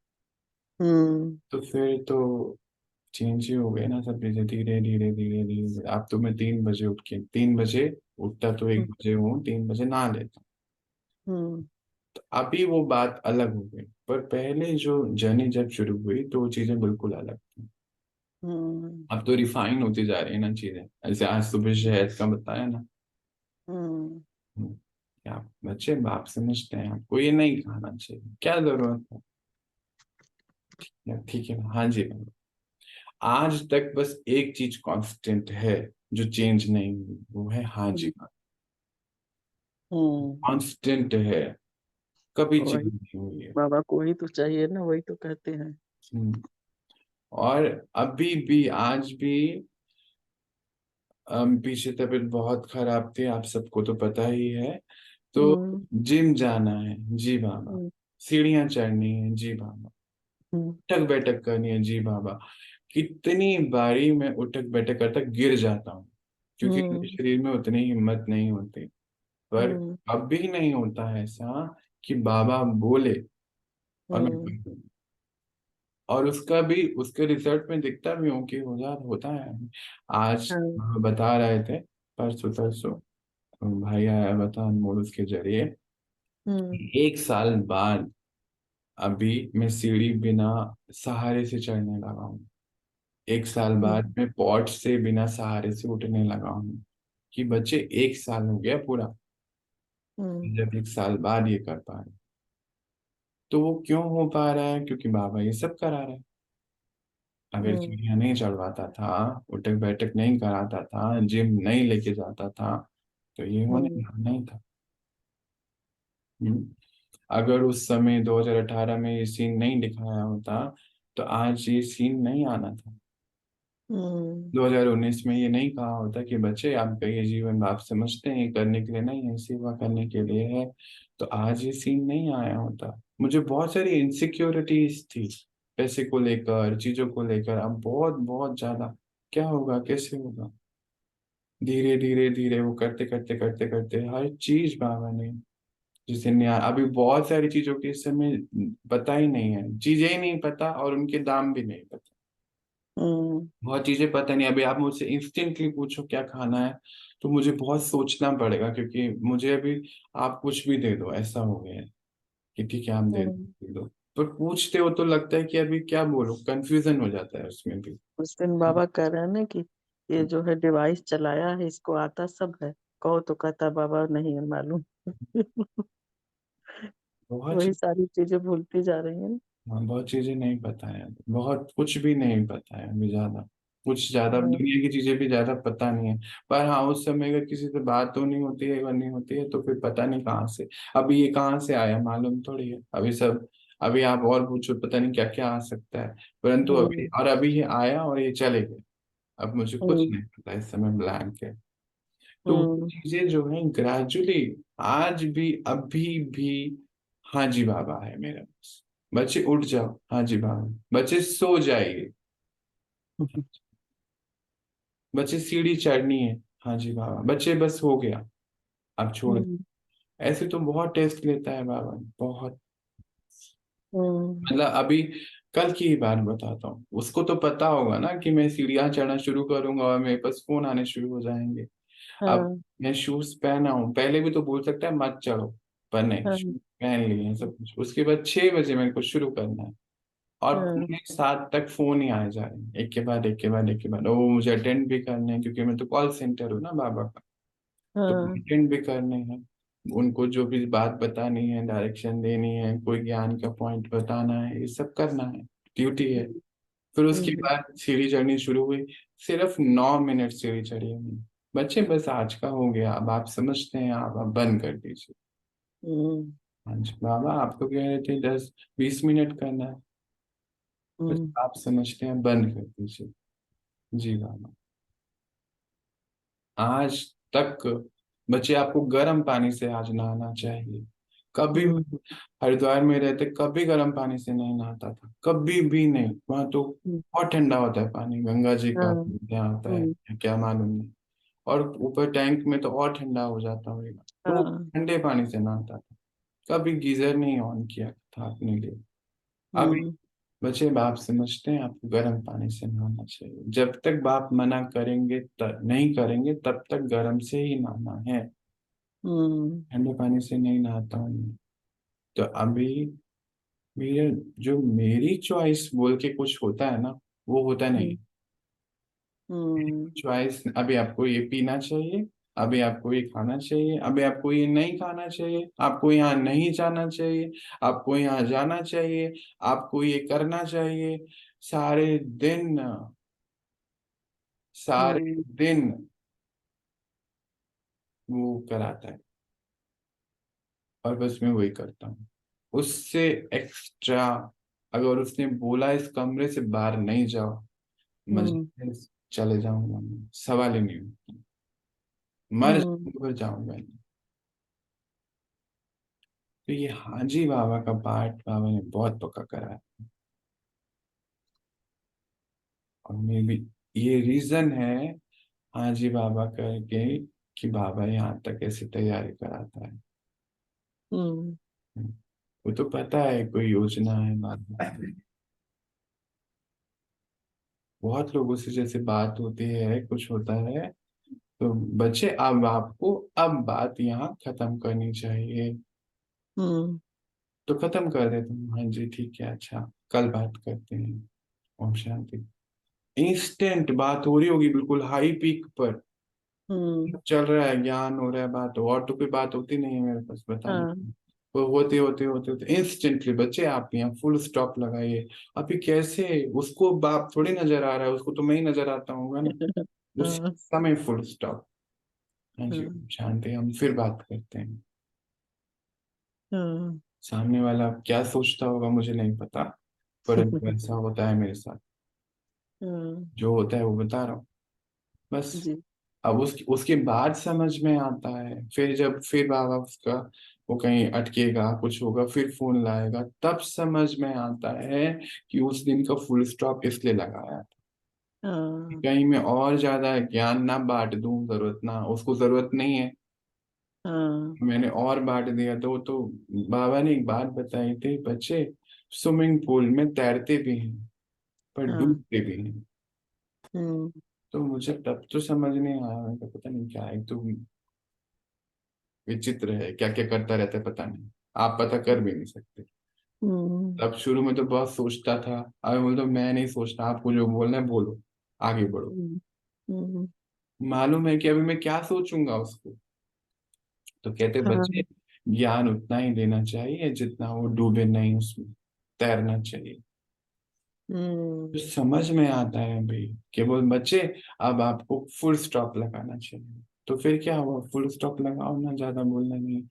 B: हम्म,
A: तो फिर तो चेंज ही हो गए ना सब चीजें, धीरे धीरे धीरे धीरे। अब तो मैं 3 बजे उठ के, 3 बजे उठता तो
B: हम्म,
A: 1 बजे हूँ, 3 बजे नहा लेता हूँ।
B: हम्म,
A: तो अभी वो बात अलग हो गई, पर पहले जो जर्नी जब शुरू हुई तो वो चीजें बिल्कुल अलग थी।
B: हम्म,
A: अब तो रिफाइन होती जा रही है ना चीजें, ऐसे आज सुबह शहद का बताया ना।
B: हम्म,
A: क्या बच्चे बाप समझते हैं, आपको ये नहीं खाना चाहिए, क्या जरूरत है। ठीक है, हाँ जी। आज तक बस एक चीज कांस्टेंट है, जो चेंज नहीं हुई, वो है हाँ जी।
B: हम्म।
A: कांस्टेंट है, कभी चेंज
B: वही,
A: नहीं हुई है।
B: बाबा को वही तो चाहिए ना, वही तो कहते हैं।
A: हम्म, और अभी भी, आज भी, पीछे तबीयत बहुत खराब थी, आप सबको तो पता ही है। तो
B: हम्म,
A: जिम जाना है जी बाबा,
B: हम्म,
A: सीढ़ियां चढ़नी है जी बाबा,
B: हम्म,
A: उठक बैठक करनी है जी बाबा। कितनी बारी मैं उठक बैठक करता गिर जाता हूँ, क्योंकि मेरे
B: हम्म,
A: शरीर में उतनी हिम्मत नहीं होती। पर
B: हम्म,
A: अब भी नहीं होता है ऐसा कि बाबा बोले और मैं
B: हम्म,
A: कर दूं। और उसका भी, उसके रिजल्ट में दिखता भी हूँ कि हो जा होता है। आज
B: हाँ,
A: बता रहे थे, परसों तरसों भाई आया बता, अनमोल उसके जरिए,
B: हम्म,
A: 1 साल बाद अभी मैं सीढ़ी बिना सहारे से चढ़ने लगा हूँ। 1 साल बाद
B: हम्म,
A: मैं पॉट से बिना सहारे से उठने लगा हूँ। कि बच्चे 1 साल हो गया पूरा,
B: हम्म,
A: जब 1 साल बाद ये कर पा रहे। तो वो क्यों हो पा रहा है, क्योंकि बाबा ये सब करा रहे हैं। अगर
B: हम्म,
A: सीढ़ियाँ नहीं चढ़वाता था, उठक बैठक नहीं कराता था, जिम नहीं लेके जाता था, तो ये होने
B: हम्म,
A: वाला नहीं था। हम्म। अगर उस समय 2018 में ये सीन नहीं दिखाया होता, तो आज ये सीन नहीं आना था।
B: हम्म,
A: 2019 में ये नहीं कहा होता कि बच्चे आपका ये जीवन आप समझते हैं ये करने के लिए नहीं है, सेवा करने के लिए है, तो आज ये सीन नहीं आया होता। मुझे बहुत सारी इनसिक्योरिटीज थी, पैसे को लेकर, चीजों को लेकर। अब बहुत बहुत ज्यादा क्या होगा, कैसे होगा, धीरे धीरे धीरे वो करते करते करते करते हर चीज बाबा ने, जिसे न्याय, अभी बहुत सारी चीजों के इस समय पता ही नहीं है, चीजें ही नहीं पता और उनके दाम भी नहीं पता।
B: हम्म
A: बहुत चीजें पता नहीं। अभी आप मुझसे इंस्टेंटली पूछो क्या खाना है, तो मुझे बहुत सोचना पड़ेगा, क्योंकि मुझे अभी आप कुछ भी दे दो ऐसा हो गया है कि ठीक है हम
B: हम्म।
A: दे दो। पर पूछते हो तो लगता है कि अभी क्या बोलो, कंफ्यूजन हो जाता है उसमें भी।
B: उस दिन बाबा कह रहे हैं ना कि ये जो है डिवाइस चलाया है, इसको आता सब है, कहो तो कहता बाबा नहीं है मालूम।
A: बहुत
B: वही
A: चीज,
B: सारी चीजें भूलती जा रही हैं।
A: हाँ बहुत चीजें नहीं पता है, बहुत कुछ भी नहीं पता है अभी, ज्यादा कुछ, ज्यादा
B: हम्म
A: दुनिया की चीजें भी ज्यादा पता नहीं है। पर हाँ, उस समय अगर किसी से बात तो नहीं होती है, करनी होती है, तो फिर पता नहीं कहाँ से, अभी ये कहाँ से आया मालूम थोड़ी है अभी सब। अभी आप और पूछो, पता नहीं क्या क्या आ सकता है, परंतु अभी,
B: हम्म
A: और अभी ये आया और ये चले गए। अब मुझे कुछ
B: हम्म
A: नहीं पता, इस समय ब्लैंक है। तो वो
B: हम्म
A: चीजें जो है ग्रेजुअली, आज भी, अभी भी, हाँ जी बाबा है मेरा बस। बच्चे उठ जाओ, हाँ जी बाबा। बच्चे सो जाइए, बच्चे सीढ़ी चढ़नी है, हाँ जी बाबा। बच्चे बस हो गया, अब छोड़ दो।
B: हम्म
A: ऐसे तो बहुत टेस्ट लेता है बाबा, बहुत।
B: हम्म।
A: मतलब अभी कल की ही बात बताता हूँ, उसको तो पता होगा ना कि मैं सीढ़ियाँ चढ़ना शुरू करूंगा और मेरे पास फोन आने शुरू हो जाएंगे। अब
B: हाँ
A: मैं शूज पहना हूँ, पहले भी तो बोल सकता है मत चढ़ो, पर नहीं,
B: हाँ
A: शूज पहन लिए हैं सब कुछ। उसके बाद 6 बजे मेरे को शुरू करना है, और
B: हाँ
A: पौने 7 तक फोन ही आए जा रहे हैं, एक के बाद एक के बाद एक के बाद। और वो मुझे अटेंड भी करने हैं, क्योंकि मैं तो कॉल सेंटर हूँ ना बाबा का। तो
B: हाँ।
A: अटेंड भी करने हैं, उनको जो भी बात बतानी है, डायरेक्शन देनी है, कोई ज्ञान का पॉइंट बताना है, ये सब करना है, ड्यूटी है। फिर उसके
B: हम्म
A: बाद सीढ़ी चढ़नी शुरू हुई। सिर्फ 9 मिनट सीढ़ी चढ़ी हमने। बच्चे बस आज का हो गया, अब आप समझते हैं, आप बंद कर दीजिए।
B: हम्म
A: हाँ जी बाबा, आपको कह रहे थे 10-20 मिनट करना है, बस
B: हम्म
A: आप समझते हैं, बंद कर दीजिए। जी बाबा। आज तक बच्चे, आपको गर्म पानी से आज नहाना चाहिए। कभी,
B: हम्म
A: हरिद्वार में रहते कभी गर्म पानी से नहीं नहाता था, कभी भी नहीं। वहां तो
B: हम्म,
A: बहुत ठंडा होता है पानी, गंगा जी का
B: हाँ।
A: यहाँ होता है,
B: हम्म
A: क्या मालूम नहीं। और ऊपर टैंक में तो और ठंडा हो जाता होगा, तो
B: हाँ।
A: ठंडे पानी से नहाता था। कभी गीजर नहीं ऑन किया था अपने लिए। अभी
B: हम्म
A: बच्चे, बाप समझते हैं आपको गर्म पानी से नहाना चाहिए। जब तक बाप मना करेंगे, नहीं करेंगे, तब तक गर्म से ही नहाना है।
B: हम्म
A: ठंडे पानी से नहीं नहाता हूँ मैं। तो अभी मेरे, जो मेरी चॉइस बोल के कुछ होता है ना, वो होता नहीं।
B: हम्म
A: चॉइस, अभी आपको ये पीना चाहिए, अभी आपको ये खाना चाहिए, अभी आपको ये नहीं खाना चाहिए, आपको यहाँ नहीं जाना चाहिए, आपको यहाँ जाना चाहिए, आपको ये करना चाहिए। सारे दिन, सारे
B: हम्म
A: दिन वो कराता है, और बस मैं वही करता हूँ। उससे एक्स्ट्रा, अगर उसने बोला इस कमरे से बाहर नहीं जाओ,
B: हम्म
A: मजे से चले जाऊंगा मैं, सवाल ही नहीं उठता। मर
B: हम्म
A: जाऊंगा, जाऊंगा नहीं। तो ये हाजी बाबा का पाठ बाबा ने बहुत पक्का करा है। और मे भी ये रीजन है हाजी बाबा करके, कि बाबा यहाँ तक ऐसी तैयारी कराता है।
B: हम्म
A: वो तो पता है कोई योजना है बाबा। बहुत लोगों से जैसे बात होती है, कुछ होता है, तो बच्चे अब आपको, अब बात यहाँ खत्म करनी चाहिए।
B: हम्म
A: तो खत्म कर देता हूँ, हाँ जी ठीक है, अच्छा कल बात करते हैं। ओम शांति। इंस्टेंट बात हो रही होगी, बिल्कुल हाई पीक पर
B: हम्म,
A: चल रहा है, ज्ञान हो रहा है, बात हो, और तो कोई बात होती नहीं है मेरे पास बताने
B: हाँ।
A: की। वो होते होते होते होते इंस्टेंटली बच्चे, आप यहाँ फुल स्टॉप लगाइए। अभी कैसे, उसको बाप थोड़ी नजर आ रहा है, उसको तो मैं ही नजर आता हूँ ना, उस
B: हाँ
A: समय फुल स्टॉप। हाँ जी,
B: हाँ
A: शांति। हम फिर बात करते हैं।
B: हाँ
A: सामने वाला क्या सोचता होगा मुझे नहीं पता, परंतु ऐसा होता है मेरे साथ,
B: हाँ,
A: जो होता है वो बता रहा हूँ बस।
B: जी।
A: अब उसके उसके बाद समझ में आता है, फिर जब फिर बाबा उसका वो कहीं अटकेगा, कुछ होगा, फिर फोन लाएगा, तब समझ में आता है कि उस दिन का फुल स्टॉप इसलिए लगाया था।
B: हाँ
A: कहीं मैं और ज्यादा ज्ञान ना बांट दूं, जरूरत ना, उसको जरूरत नहीं है,
B: हाँ
A: मैंने और बांट दिया तो बाबा ने एक बात बताई थी, बच्चे स्विमिंग पूल में तैरते भी हैं पर
B: हाँ।
A: डूबते भी हैं।
B: हम्म।
A: तो मुझे तब तो समझ नहीं आया, मैं कहा, पता नहीं क्या है, तो विचित्र है, क्या क्या करता रहता है पता नहीं, आप पता कर भी नहीं सकते।
B: हम्म।
A: तब शुरू में तो बहुत सोचता था, अब बोलता मैं नहीं सोचता, आपको जो बोलना है बोलो, आगे बढ़ो।
B: हम्म। हम्म।
A: मालूम है कि अभी मैं क्या सोचूंगा उसको। तो कहते बच्चे,
B: हाँ।
A: ज्ञान उतना ही देना चाहिए जितना वो डूबे नहीं उसमें, तैरना चाहिए। तो
B: हम्म।
A: समझ में आता है भाई केवल बच्चे, अब आपको फुल स्टॉप लगाना चाहिए। तो फिर क्या हुआ, फुल स्टॉप लगाओ ना, ज्यादा बोलना नहीं।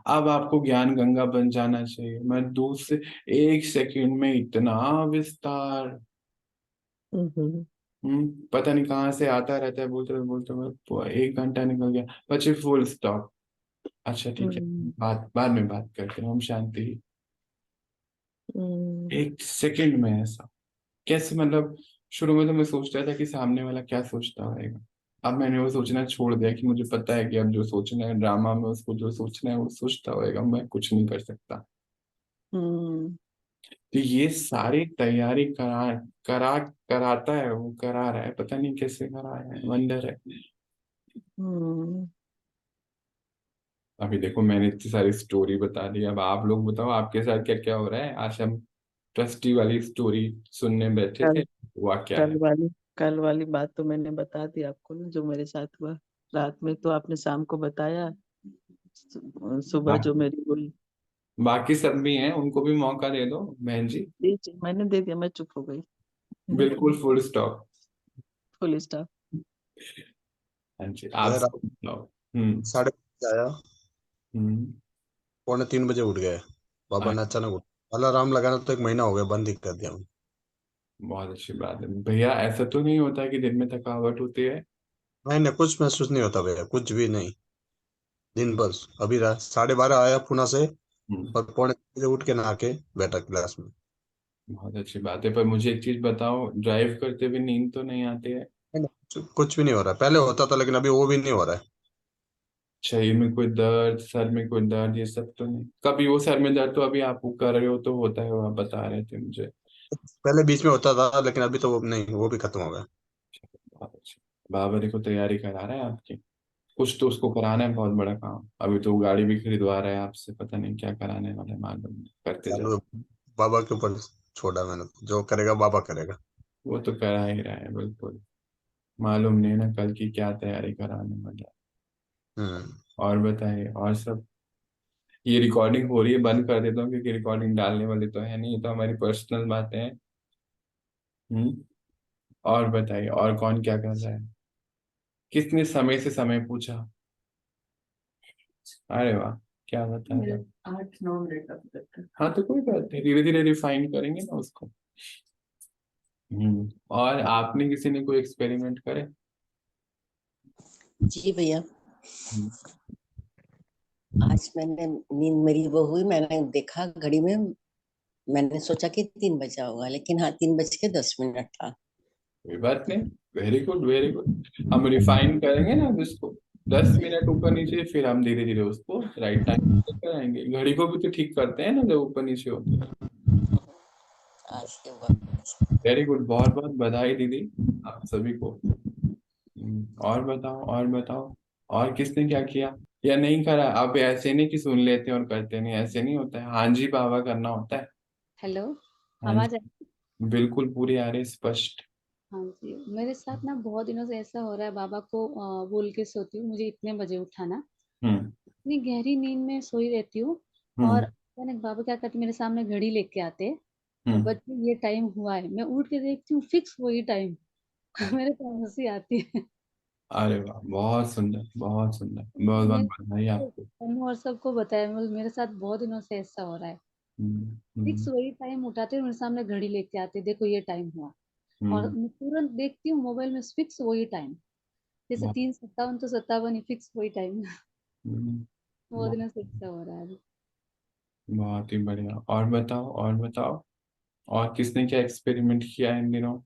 A: अब आपको ज्ञान गंगा बन जाना चाहिए, मैं दूर से 1 सेकंड में इतना विस्तार, पता नहीं कहाँ से आता रहता है, बोलते बोलते 1 घंटा निकल गया। बच्चे फुल स्टॉप, अच्छा ठीक है,
B: हम्म।
A: बात बाद में बात करते हैं, हम शांति।
B: हम्म।
A: 1 सेकंड में ऐसा कैसे, मतलब शुरू में तो मैं सोचता था कि सामने वाला क्या सोचता होगा, अब मैंने वो सोचना छोड़ दिया कि मुझे पता है कि अब जो सोचना है ड्रामा में, उसको जो सोचना है वो सोचता होएगा, मैं कुछ नहीं कर सकता।
B: हम्म।
A: तो ये सारी तैयारी करा कराता है, वो करा रहा है, पता नहीं कैसे करा रहा है, वंडर है।
B: हम्म।
A: अभी देखो मैंने इतनी सारी स्टोरी बता दी, अब आप लोग बताओ आपके साथ क्या क्या हो रहा है। आज हम ट्रस्टी वाली स्टोरी सुनने बैठे थे,
B: कल
A: हुआ क्या
B: कल
A: है।
B: वाली कल वाली बात तो मैंने बता दी आपको ना, जो मेरे साथ हुआ रात में, तो आपने शाम को बताया। सुबह जो मेरी हुई।
A: बाकी सब भी हैं, उनको भी मौका दे दो बहन जी।
B: जी जी, मैंने दे दिया, मैं चुप हो गई।
A: बिल्कुल फुल स्टॉप।
B: Full stop.
A: हाँ जी, आप
C: यार
A: बताओ। हम्म।
C: 5:30 आया,
A: हम्म।
C: 2:45 उठ गए। पापा
A: आ-
C: ने अचानक अलार्म लगाना तो 1 महीना हो गया, बंद ही कर दिया।
A: बहुत अच्छी बात है भैया, ऐसा तो नहीं होता कि दिन में थकावट होती है।
C: नहीं नहीं, कुछ महसूस नहीं होता भैया, कुछ भी नहीं। दिन बस अभी 12:30 आया पुणे से,
A: हम्म।
C: और 2:45 उठ के नहा के बैठा क्लास में।
A: बहुत अच्छी बात है, पर मुझे एक चीज बताओ, ड्राइव करते हुए नींद तो नहीं आती है।
C: नहीं, नहीं, कुछ भी नहीं हो रहा है। पहले होता था लेकिन अभी वो भी नहीं हो रहा है।
A: शरीर में कोई दर्द, सर में कोई दर्द, ये सब तो नहीं, कभी वो सर में दर्द तो अभी आप वो कर रहे हो तो होता है, वो आप बता रहे थे मुझे।
C: पहले बीच में होता था लेकिन अभी तो वो नहीं, वो भी खत्म हो गया।
A: बहुत अच्छा, बाबा देखो तैयारी करा रहा है आपकी, कुछ तो उसको कराना है, बहुत बड़ा काम। अभी तो वो गाड़ी भी खरीदवा रहा है आपसे, पता नहीं क्या कराने वाले, मालूम नहीं, करते जाओ।
C: चालू है, बाबा के ऊपर छोड़ा मैंने, तो जो करेगा बाबा करेगा।
A: वो तो करा ही रहा है बिल्कुल, मालूम नहीं ना कल की क्या तैयारी कराने वाला है।
C: हम्म।
A: और बताइए और सब। ये रिकॉर्डिंग हो रही है, बंद कर देता हूँ क्योंकि रिकॉर्डिंग डालने वाली तो है नहीं, ये तो हमारी पर्सनल बातें हैं। हम्म। और बताइए और कौन क्या कर रहा है, किसने समय से समय पूछा। अरे वाह, क्या बता रहा है। 8-9 मिनट का पता। हाँ तो कोई बात नहीं, धीरे धीरे रिफाइन करेंगे ना उसको। और आपने किसी ने कोई एक्सपेरिमेंट करे।
D: जी भैया,
A: हम्म।
D: आज मैंने नींद मेरी वो हुई, मैंने देखा घड़ी में, मैंने सोचा कि 3 बजा होगा, लेकिन हाँ 3:10 था।
A: कोई बात नहीं, वेरी गुड वेरी गुड। हम रिफाइन करेंगे ना अब इसको, 10 मिनट ऊपर नीचे, फिर हम धीरे धीरे उसको राइट टाइम लेकर आएंगे। घड़ी को भी तो ठीक करते हैं ना जब ऊपर नीचे होता है।
D: आज से हुआ।
A: वेरी गुड, बहुत बहुत बधाई दीदी आप सभी को। और बताओ और बताओ, और किसने क्या किया या नहीं करा। आप ऐसे नहीं कि सुन लेते हैं और करते नहीं, ऐसे नहीं होता है, हाँ जी बाबा करना होता है।
E: हेलो।
A: हाँ
E: आवाज
A: जी, बिल्कुल पूरी आ रही स्पष्ट।
E: हाँ जी, मेरे साथ ना बहुत दिनों से ऐसा हो रहा है, बाबा को बोल के सोती हूँ मुझे इतने बजे उठाना।
A: हम्म।
E: इतनी गहरी नींद में सोई रहती हूँ। और
A: हम्म।
E: अचानक बाबा क्या करते, मेरे सामने घड़ी लेके आते हैं।
A: हम्म।
E: बच्चे ये टाइम हुआ है, मैं उठ के देखती हूँ फिक्स वही टाइम। मेरे को हंसी आती है।
A: अरे वाह, बहुत सुंदर बहुत सुंदर, बहुत बहुत
E: मैंने
A: बधाई आपको।
E: तनु और सबको बताया, मेरे साथ बहुत दिनों से ऐसा हो रहा है।
A: हम्म।
E: फिक्स
A: हम्म।
E: वही टाइम उठाते हैं, मेरे सामने घड़ी लेके आते, देखो ये टाइम हुआ। और
A: हम्म।
E: मैं तुरंत देखती हूँ मोबाइल में फिक्स वही टाइम। जैसे
A: बहुत।
E: 3:57 तो 57 ही फिक्स वही टाइम।
A: हम्म।
E: बहुत
A: बहुत।
E: दिनों से ऐसा हो रहा है अभी।
A: बहुत ही बढ़िया। और बताओ, और बताओ, और किसने क्या एक्सपेरिमेंट किया इन दिनों?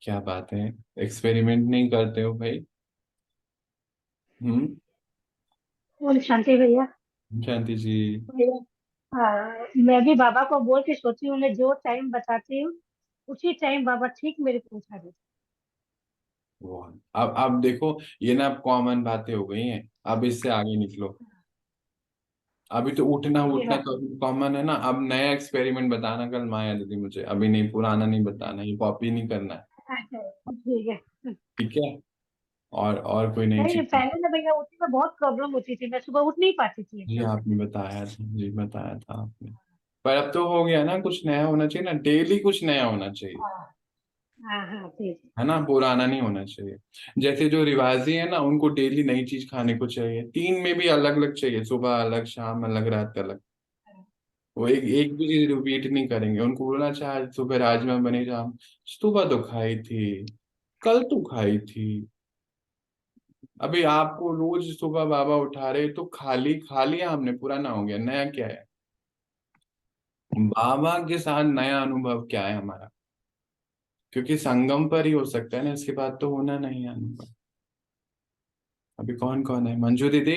A: क्या बात है, एक्सपेरिमेंट नहीं करते हो भाई? हम्म।
F: बोल शांति भैया।
A: शांति जी।
F: भैया, मैं भी बाबा को बोल के सोची हूँ, मैं जो टाइम बताती हूँ उसी टाइम बाबा ठीक मेरे को उठा देते।
A: वो अब देखो, ये ना अब कॉमन बातें हो गई हैं, अब इससे आगे निकलो। अभी तो उठना
F: ये
A: उठना
F: बात
A: तो कॉमन है ना, अब नया एक्सपेरिमेंट बताना कल माया दीदी मुझे, अभी नहीं, पुराना नहीं बताना, ये कॉपी नहीं करना है।
F: अच्छा, ठीक है।
A: ठीक है। और कोई नई
F: नहीं,
A: चीज?
F: पहले ना भैया उठने में बहुत प्रॉब्लम होती थी, मैं सुबह उठ नहीं पाती थी
A: जी
F: एकदम से।
A: आपने बताया था, जी बताया था आपने। पर अब तो हो गया ना, कुछ नया होना चाहिए ना, डेली कुछ नया होना चाहिए।
F: हाँ हाँ हाँ, ठीक है।
A: है ना, पुराना नहीं होना चाहिए। जैसे जो रिवाजी है ना, उनको डेली नई चीज खाने को चाहिए, 3 में भी अलग अलग चाहिए, सुबह अलग, शाम अलग, रात अलग। वो एक एक भी चीज रिपीट नहीं करेंगे, उनको बोलना अच्छा आज सुबह राजमा बने, शाम सुबह तो खाई थी, कल तो खाई थी। अभी आपको रोज सुबह बाबा उठा रहे, तो खाली खा लिया हमने, पुराना हो गया, नया क्या है? बाबा के साथ नया अनुभव क्या है हमारा? क्योंकि संगम पर ही हो सकता है ना, इसके बाद तो होना नहीं है अनुभव। अभी कौन कौन है? मंजू दीदी,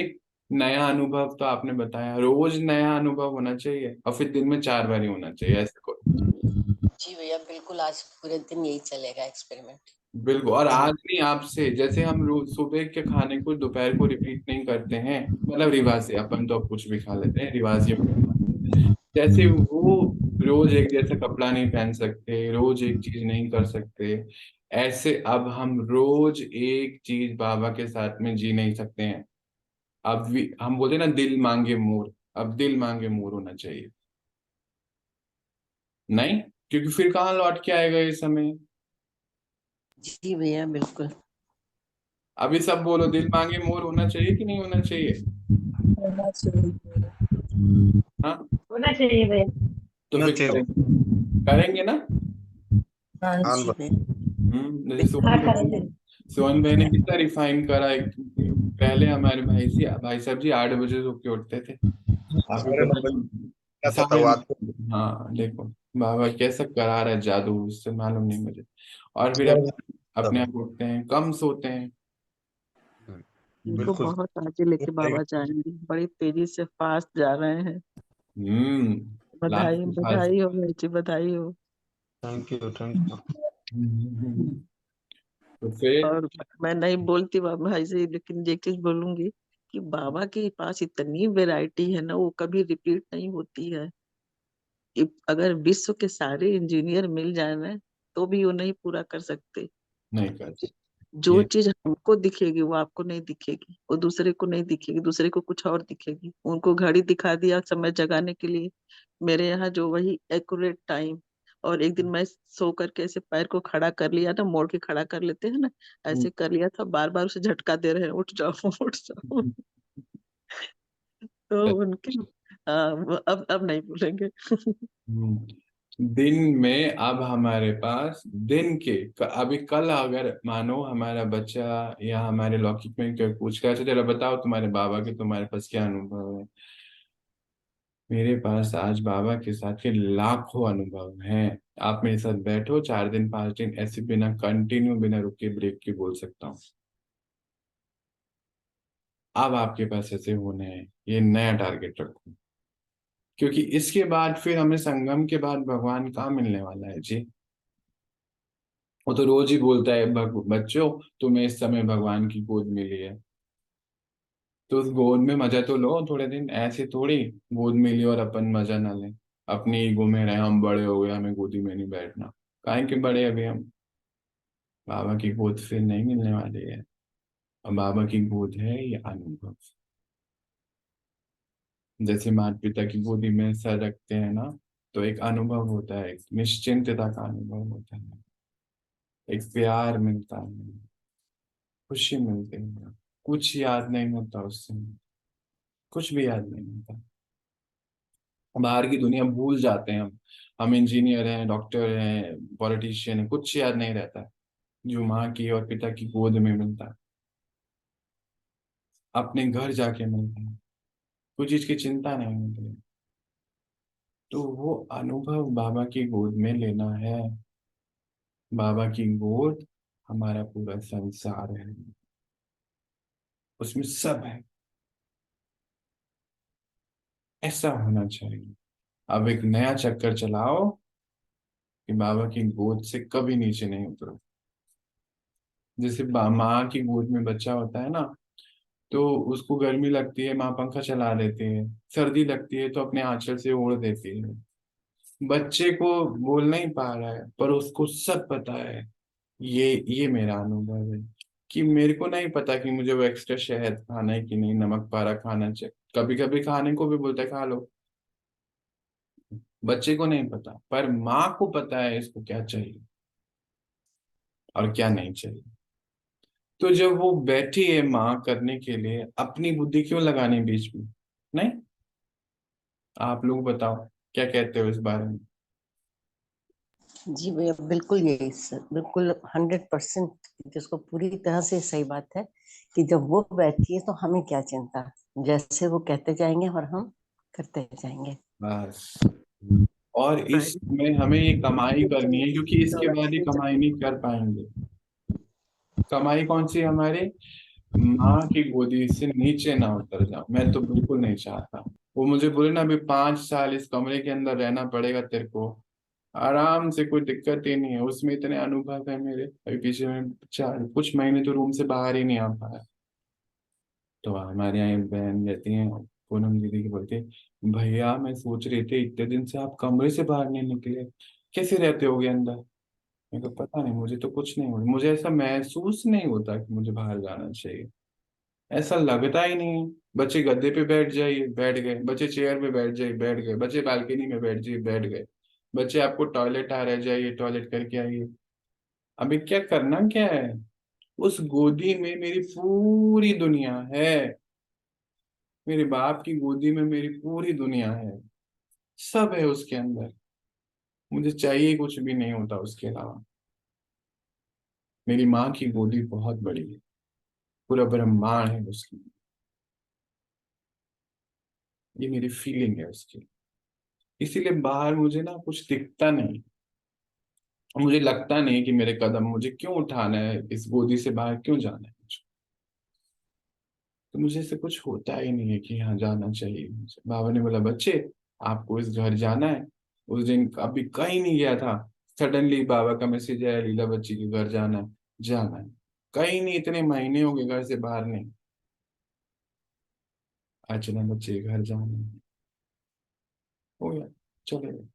A: नया अनुभव तो आपने बताया, रोज नया अनुभव होना चाहिए, और फिर दिन में 4 बार ही होना चाहिए, ऐसे को।
D: जी भैया बिल्कुल, आज पूरे दिन यही चलेगा एक्सपेरिमेंट।
A: बिल्कुल। और आज नहीं, आपसे जैसे हम रोज सुबह के खाने को दोपहर को रिपीट नहीं करते हैं, मतलब रिवाज से, अपन तो अब कुछ भी खा लेते हैं, रिवाज ये, जैसे वो रोज एक जैसा कपड़ा नहीं पहन सकते, रोज एक चीज नहीं कर सकते, ऐसे अब हम रोज एक चीज बाबा के साथ में जी नहीं सकते हैं। अब हम बोलते हैं ना, दिल मांगे मोर, अब दिल मांगे मोर होना चाहिए। नहीं, क्योंकि फिर कहाँ लौट के आएगा ये समय?
D: जी भैया बिल्कुल।
A: अभी सब बोलो, दिल मांगे मोर होना चाहिए कि नहीं होना चाहिए? हाँ,
F: होना चाहिए भैया।
A: तो
C: ना
A: फिर
C: चाहिए।
A: करेंगे, करेंगे ना?
D: हाँ
C: हाँ
D: जी भैया।
A: जैसे
F: हाँ,
A: सोहन भाई
F: करेंगे।
A: ने, सोहन भाई ने कितना रिफाइन करा है। पहले हमारे भाई साहब जी 8 बजे सो के उठते थे, आपको
C: साढ़े नौ
A: पता
C: बजे
A: नहीं?
C: आता था वो आज को।
A: हाँ देखो, बाबा कैसा करा रहा है जादू, उससे मालूम नहीं मुझे। और फिर अपने आप उठते हैं, कम सोते हैं।
B: इनको
C: बिल्कुल।
B: बहुत आगे लेके बाबा जाएंगे, बड़ी तेजी से फास्ट जा रहे हैं।
A: हम्म। लास्ट
B: बधाई
A: के पास।
B: बधाई हो मेरी जी, बधाई हो।
C: Thank you, thank you.
A: तो फिर
B: और मैं नहीं बोलती बाबा भाई से, लेकिन ये चीज बोलूंगी कि बाबा के पास इतनी वैरायटी है ना, वो कभी रिपीट नहीं होती है। कि अगर विश्व के सारे इंजीनियर मिल जाए ना, तो भी वो नहीं पूरा कर सकते।
A: नहीं कर
B: जो
A: ये।
B: चीज हमको दिखेगी वो आपको नहीं दिखेगी, वो दूसरे को नहीं दिखेगी, दूसरे को कुछ और दिखेगी। उनको घड़ी दिखा दिया समय जगाने के लिए, मेरे यहाँ जो वही एक्यूरेट टाइम। और एक दिन मैं सो करके ऐसे पैर को खड़ा कर लिया ना, मोड़ के खड़ा कर लेते हैं ना, ऐसे कर लिया था, बार बार उसे झटका दे रहे हैं, उठ जाओ उठ जाओ। तो उनके अब नहीं भूलेंगे।
A: दिन में अब हमारे पास दिन के अभी कल अगर मानो हमारा बच्चा या हमारे लौकिक में कोई पूछ कर, अच्छा जरा बताओ तुम्हारे बाबा के तुम्हारे पास क्या अनुभव है? मेरे पास आज बाबा के साथ के लाखों अनुभव हैं। आप मेरे साथ बैठो 4 दिन 5 दिन ऐसे, बिना कंटिन्यू, बिना रुके ब्रेक के बोल सकता हूँ। अब आपके पास ऐसे होने हैं, ये नया टारगेट रखो, क्योंकि इसके बाद फिर हमें संगम के बाद भगवान कहाँ मिलने वाला है जी? वो तो रोज ही बोलता है, बच्चों तुम्हें इस समय भगवान की गोद मिली है, तो उस गोद में मजा तो लो थोड़े दिन, ऐसे थोड़ी गोद मिली और अपन मजा ना लें, अपनी ईगो में रहे, हम बड़े हो गए हमें गोदी में नहीं बैठना। काहे के बड़े अभी हम? बाबा की गोद फिर नहीं मिलने वाली है। और बाबा की गोद है ये अनुभव। जैसे माता पिता की गोदी में सर रखते हैं ना, तो एक अनुभव होता है, एक निश्चिंतता का अनुभव होता है, एक प्यार मिलता है, खुशी मिलती है। कुछ याद नहीं होता उससे, कुछ भी याद नहीं होता। बाहर की दुनिया भूल जाते हैं हम इंजीनियर हैं, डॉक्टर हैं, पॉलिटिशियन हैं, कुछ याद नहीं रहता है। जो माँ की और पिता की गोद में मिलता है, अपने घर जाके मिलता है, कोई चीज की चिंता नहीं होती। तो वो अनुभव बाबा की गोद में लेना है। बाबा की गोद हमारा पूरा संसार है, उसमें सब है। ऐसा होना चाहिए। अब एक नया चक्कर चलाओ कि बाबा की गोद से कभी नीचे नहीं उतरो। जैसे माँ की गोद में बच्चा होता है ना, तो उसको गर्मी लगती है, माँ पंखा चला देती है, सर्दी लगती है तो अपने आंचल से ओढ़ देती है। बच्चे को बोल नहीं पा रहा है पर उसको सब पता है। ये मेरा अनुभव है कि मेरे को नहीं पता कि मुझे वो एक्स्ट्रा शहद खाना है कि नहीं, नमक पारा खाना चाहिए, कभी कभी खाने को भी बोलता है खा लो। बच्चे को नहीं पता पर माँ को पता है इसको क्या चाहिए और क्या नहीं चाहिए। तो जब वो बैठी है माँ करने के लिए, अपनी बुद्धि क्यों लगानी बीच में? नहीं। आप लोग बताओ क्या कहते हो इस बारे में?
D: जी भैया, बिल्कुल यही बिल्कुल 100% जिसको पूरी तरह से सही बात है कि जब वो बैठी है तो हमें क्या चिंता, जैसे वो कहते जाएंगे और हम करते जाएंगे।
A: बस। और इसमें हमें ये कमाई करनी है, क्योंकि इसके बाद ये कमाई नहीं कर पाएंगे। कमाई कौन सी है हमारे? माँ की गोदी से नीचे ना उतर जाओ, मैं तो बिल्कुल नहीं चाहता। वो मुझे बोले ना, अभी 5 साल इस कमरे के अंदर रहना पड़ेगा तेरे को, आराम से, कोई दिक्कत ही नहीं है। उसमें इतने अनुभव है मेरे। अभी पीछे में 4 कुछ महीने तो रूम से बाहर ही नहीं आ पाया। तो हमारे यहाँ एक बहन रहती है, पूनम दीदी की, बोलती है भैया मैं सोच रही थी इतने दिन से आप कमरे से बाहर नहीं निकले, कैसे रहते होगे अंदर? मेरे को पता नहीं, मुझे तो कुछ नहीं हुआ, मुझे ऐसा महसूस नहीं होता कि मुझे बाहर जाना चाहिए। ऐसा लगता ही नहीं है। बच्चे गद्दे पे बैठ जाइए बैठ गए, बच्चे चेयर पे बैठ जाइए बैठ गए, बच्चे बालकनी में बैठ जाइए बैठ गए, बच्चे आपको टॉयलेट आ रह जाइए टॉयलेट करके आइए। अभी क्या करना क्या है? उस गोदी में मेरी पूरी दुनिया है। मेरे बाप की गोदी में मेरी पूरी दुनिया है। सब है उसके अंदर। मुझे चाहिए कुछ भी नहीं होता उसके अलावा। मेरी माँ की गोदी बहुत बड़ी है, पूरा ब्रह्मांड है उसकी। ये मेरी फीलिंग है उसकी। इसीलिए बाहर मुझे ना कुछ दिखता नहीं। मुझे लगता नहीं कि मेरे कदम मुझे क्यों उठाना है, इस गोदी से बाहर क्यों जाना है मुझे। तो मुझे ऐसे कुछ होता ही नहीं है कि यहाँ जाना चाहिए मुझे। बाबा ने बोला बच्चे आपको इस घर जाना है। उस दिन अभी कहीं नहीं गया था, सडनली बाबा का मैसेज आया लीला बच्ची के घर जाना है। जाना है। कहीं नहीं, इतने महीने हो गए घर से बाहर नहीं। अर्चना बच्चे के घर जाना है। हो गया, चले गए।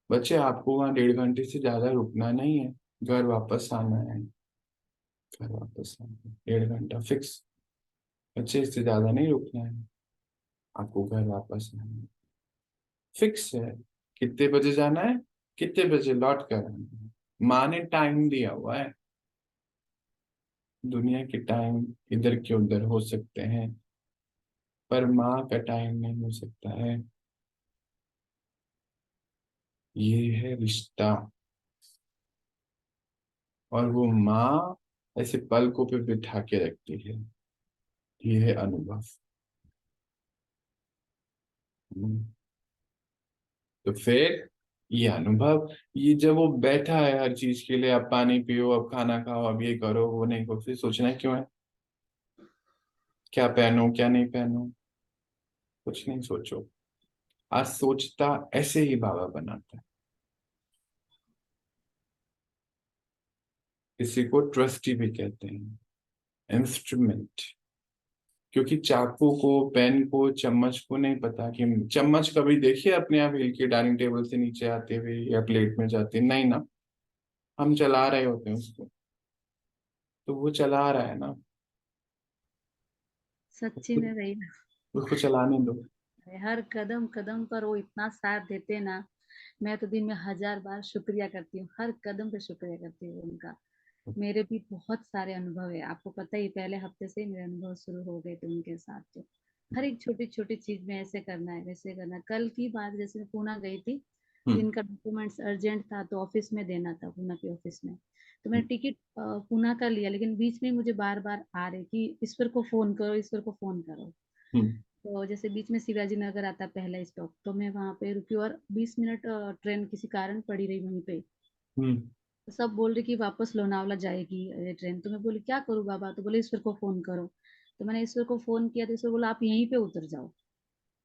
A: बच्चे आपको वहाँ 1.5 घंटे से ज्यादा रुकना नहीं है, घर वापस आना है। घर वापस आना है, 1.5 घंटा फिक्स। बच्चे इससे ज्यादा नहीं रुकना है, आपको घर वापस आना है, फिक्स है। कितने बजे जाना है, कितने बजे लौट कर आना है। माँ ने टाइम दिया हुआ है। दुनिया के टाइम इधर के उधर हो सकते हैं, पर माँ का टाइम नहीं हो सकता है। ये है रिश्ता। और वो माँ ऐसे पलकों पे बिठा के रखती है। ये है अनुभव। हम्म। तो फिर ये अनुभव, ये जब वो बैठा है हर चीज के लिए, अब पानी पियो, अब खाना खाओ, अब ये करो वो नहीं करो, फिर सोचना क्यों है? क्या पहनो क्या नहीं पहनो, कुछ नहीं सोचो। आज सोचता ऐसे ही बाबा बनाता है। इसी को ट्रस्टी भी कहते हैं, इंस्ट्रूमेंट। क्योंकि चाकू को, पेन को, चम्मच को नहीं पता कि चम्मच कभी देखिए अपने आप हिल के डाइनिंग टेबल से नीचे आते हुए या प्लेट में जाते, नहीं ना। हम चला रहे होते हैं उसको, तो वो चला रहा है ना,
E: सच्ची
A: उसको
E: में भैया,
A: उसको चलाने दो।
E: हर कदम कदम पर वो इतना साथ देते ना। मैं तो दिन में 1000 बार शुक्रिया करती हूँ, हर कदम पे शुक्रिया करती हूँ उनका। मेरे भी बहुत सारे अनुभव है, आपको पता ही, पहले हफ्ते से ही मेरे अनुभव शुरू हो गए थे उनके साथ। तो हर एक छोटी छोटी चीज में ऐसे करना है वैसे करना है। कल की बात, जैसे मैं पूना गई थी, तो
A: हम्म।
E: इनका डॉक्यूमेंट्स अर्जेंट था तो ऑफिस में देना था, पूना के ऑफिस में। तो मैंने टिकट पूना का लिया, लेकिन बीच में मुझे बार बार आ रहे कि ईश्वर को फोन करो, ईश्वर को फोन करो।
A: हम्म।
E: तो जैसे बीच में शिवाजी नगर आता है पहला स्टॉप, तो मैं वहां पे रुकी और 20 मिनट ट्रेन किसी कारण पड़ी रही वहीं पे।
A: हम्म।
E: तो सब बोल रहे कि वापस लोनावला जाएगी ये ट्रेन। तो मैं बोली क्या करूँ बाबा? तो बोले ईश्वर को फोन करो। तो मैंने ईश्वर को फोन किया तो ईश्वर बोला आप यहीं पे उतर जाओ।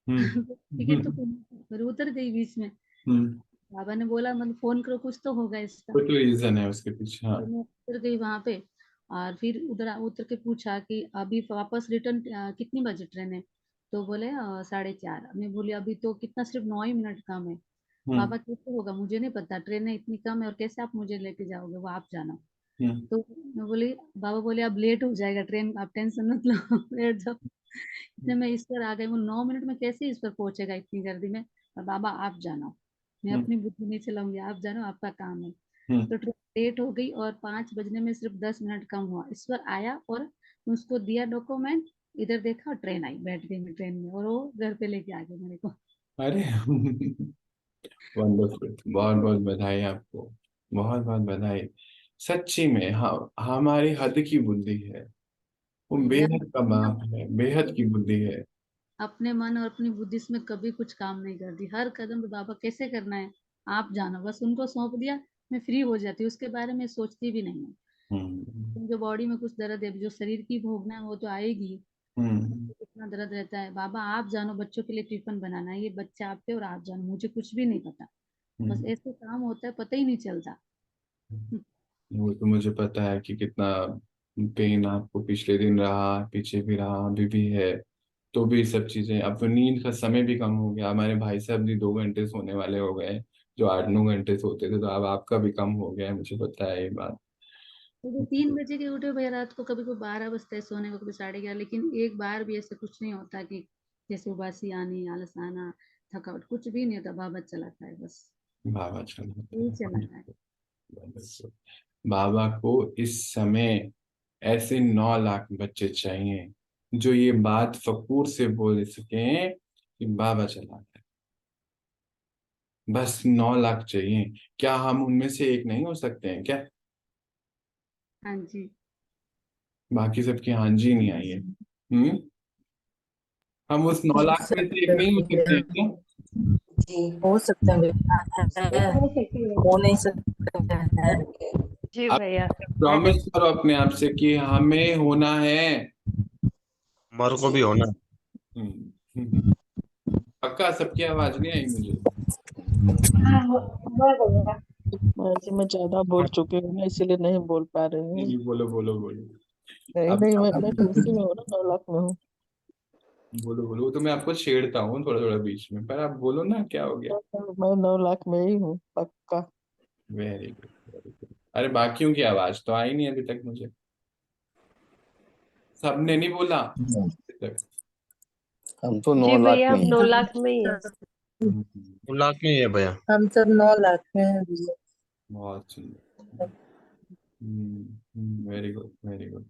E: टिकट तो
A: हम्म।
E: फिर उतर गई बीच में।
A: हम्म।
E: बाबा ने बोला मतलब फोन करो, कुछ तो होगा इसका।
A: कोई तो रीजन है उसके पीछे। हाँ।
E: तो मैं उतर गई वहां पे। और फिर उधर उतर के पूछा कि अभी वापस रिटर्न कितनी बजे ट्रेन है? तो बोले 4:30। मैं बोली अभी तो कितना, सिर्फ 9 ही मिनट कम है।
A: हम्म।
E: बाबा कैसे होगा, मुझे नहीं पता, ट्रेनें इतनी कम है और कैसे आप मुझे लेके जाओगे, वो आप जानो।
A: हम्म।
E: तो मैं बोली, बाबा बोले अब लेट हो जाएगा ट्रेन, आप टेंशन मत लो बैठ जाओ। इतने में ईश्वर आ गए। वो 9 मिनट में कैसे ईश्वर पहुंचेगा इतनी जल्दी में? और बाबा आप जानो, मैं
A: हम्म।
E: अपनी बुद्धि नहीं चलाऊंगी, आप जानो, आपका काम है।
A: हम्म।
E: तो ट्रेन लेट हो गई और 5 बजने में सिर्फ 10 मिनट कम हुआ, ईश्वर आया और उसको दिया डॉक्यूमेंट। इधर देखा और ट्रेन आई, बैठ गई मैं ट्रेन में और वो घर पे लेके आ गए मेरे को।
A: अरे वंडरफुल, बहुत बहुत बधाई आपको, बहुत बहुत बधाई। सच्ची में हाँ, हमारी हद की बुद्धि है, वो
E: मैं
A: बेहद का बाप है, बेहद की बुद्धि है।
E: अपने मन और अपनी बुद्धि में कभी कुछ काम नहीं करती। हर कदम पे बाबा कैसे करना है आप जानो, बस उनको सौंप दिया, मैं फ्री हो जाती हूँ, उसके बारे में सोचती भी नहीं हूँ।
A: हम्म।
E: जो बॉडी में कुछ दर्द है, जो शरीर की भोगना है वो तो आएगी।
A: हम्म।
E: कितना दर्द रहता है, बाबा आप जानो, बच्चों के लिए टिफिन बनाना है, ये बच्चे आप पे और आप जानो, मुझे कुछ भी नहीं पता। बस
A: हम्म।
E: ऐसे काम होता है, पता ही नहीं चलता।
A: वो तो मुझे पता है कि कितना पेन आपको पिछले दिन रहा, पीछे भी रहा, अभी भी है। तो भी सब चीजें, अब तो नींद का समय भी कम हो गया, हमारे भाई साहब भी 2 घंटे सोने वाले हो गए, जो 8-9 घंटे सोते थे, तो अब आपका भी कम हो गया है, मुझे पता है ये बात।
E: तो 3 बजे के उठे भैया, रात को कभी कोई 12 बजता है सोने को, कभी 11:30, लेकिन एक बार भी ऐसा कुछ नहीं होता कि जैसे उबासी आनी, आलस आना, थकावट, कुछ भी नहीं होता। बाबा चलाता है बस,
A: बाबा चलो।
E: यही चला रहा है।
A: बाबा को इस समय ऐसे 9 लाख बच्चे चाहिए जो ये बात फकूर से बोल सके कि बाबा चलाता है। बस 9 लाख चाहिए। क्या हम उनमें से एक नहीं हो सकते हैं क्या?
E: हाँ जी।
A: बाकी सबकी हाँ जी नहीं आई है। हम उस 9 लाख में से एक नहीं हो सकते हैं क्या?
D: जी हो सकता है बेटा,
F: हो सकती है।
D: हो नहीं सकता है।
G: जी
A: आप
G: भैया।
A: प्रॉमिस करो अपने आप से कि हमें होना है।
C: हमारे को भी होना है।
A: हम्म। पक्का? सबकी आवाज नहीं आई मुझे।
F: हाँ हो गया।
B: वैसे मैं ज्यादा बोल चुकी हूँ ना, इसीलिए नहीं बोल पा रही
A: नहीं
B: हूँ।
A: नहीं, बोलो बोलो बोलो।
B: नहीं
A: अब
B: नहीं, मैं खुशी में हूँ ना, 9 लाख में हूँ।
A: बोलो बोलो, वो तो मैं आपको छेड़ता हूँ थोड़ा थोड़ा बीच में, पर आप बोलो ना, क्या हो गया?
B: मैं 9 लाख में ही हूँ पक्का।
A: Very good, very good. अरे बाकियों की आवाज तो आई नहीं अभी तक मुझे, सबने नहीं बोला अभी तक।
G: हम तो 9 लाख में
E: हम
G: ही
E: 9 लाख में ही है।
A: हम्म।
C: 2 लाख में ही है भैया।
D: हम सब 9 लाख में हैं भैया।
A: बहुत सुंदर। Very good, very good.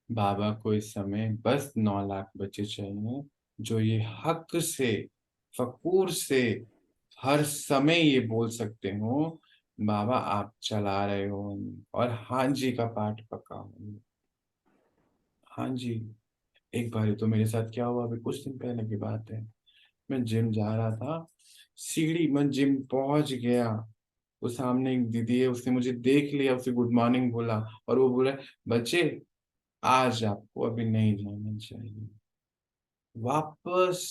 A: बाबा को इस समय बस 9 लाख बच्चे चाहिए जो ये हक से, फकूर से हर समय ये बोल सकते हो बाबा आप चला रहे हो, और हाँ जी का पाठ पक्का हो। हाँ जी। एक बार तो मेरे साथ क्या हुआ, अभी कुछ दिन पहले की बात है, मैं जिम जा रहा था, सीढ़ी में जिम पहुंच गया, वो सामने एक दीदी है, उसने मुझे देख लिया, उसे गुड मॉर्निंग बोला, और वो बोला बच्चे आज आपको अभी नहीं जाना चाहिए, वापस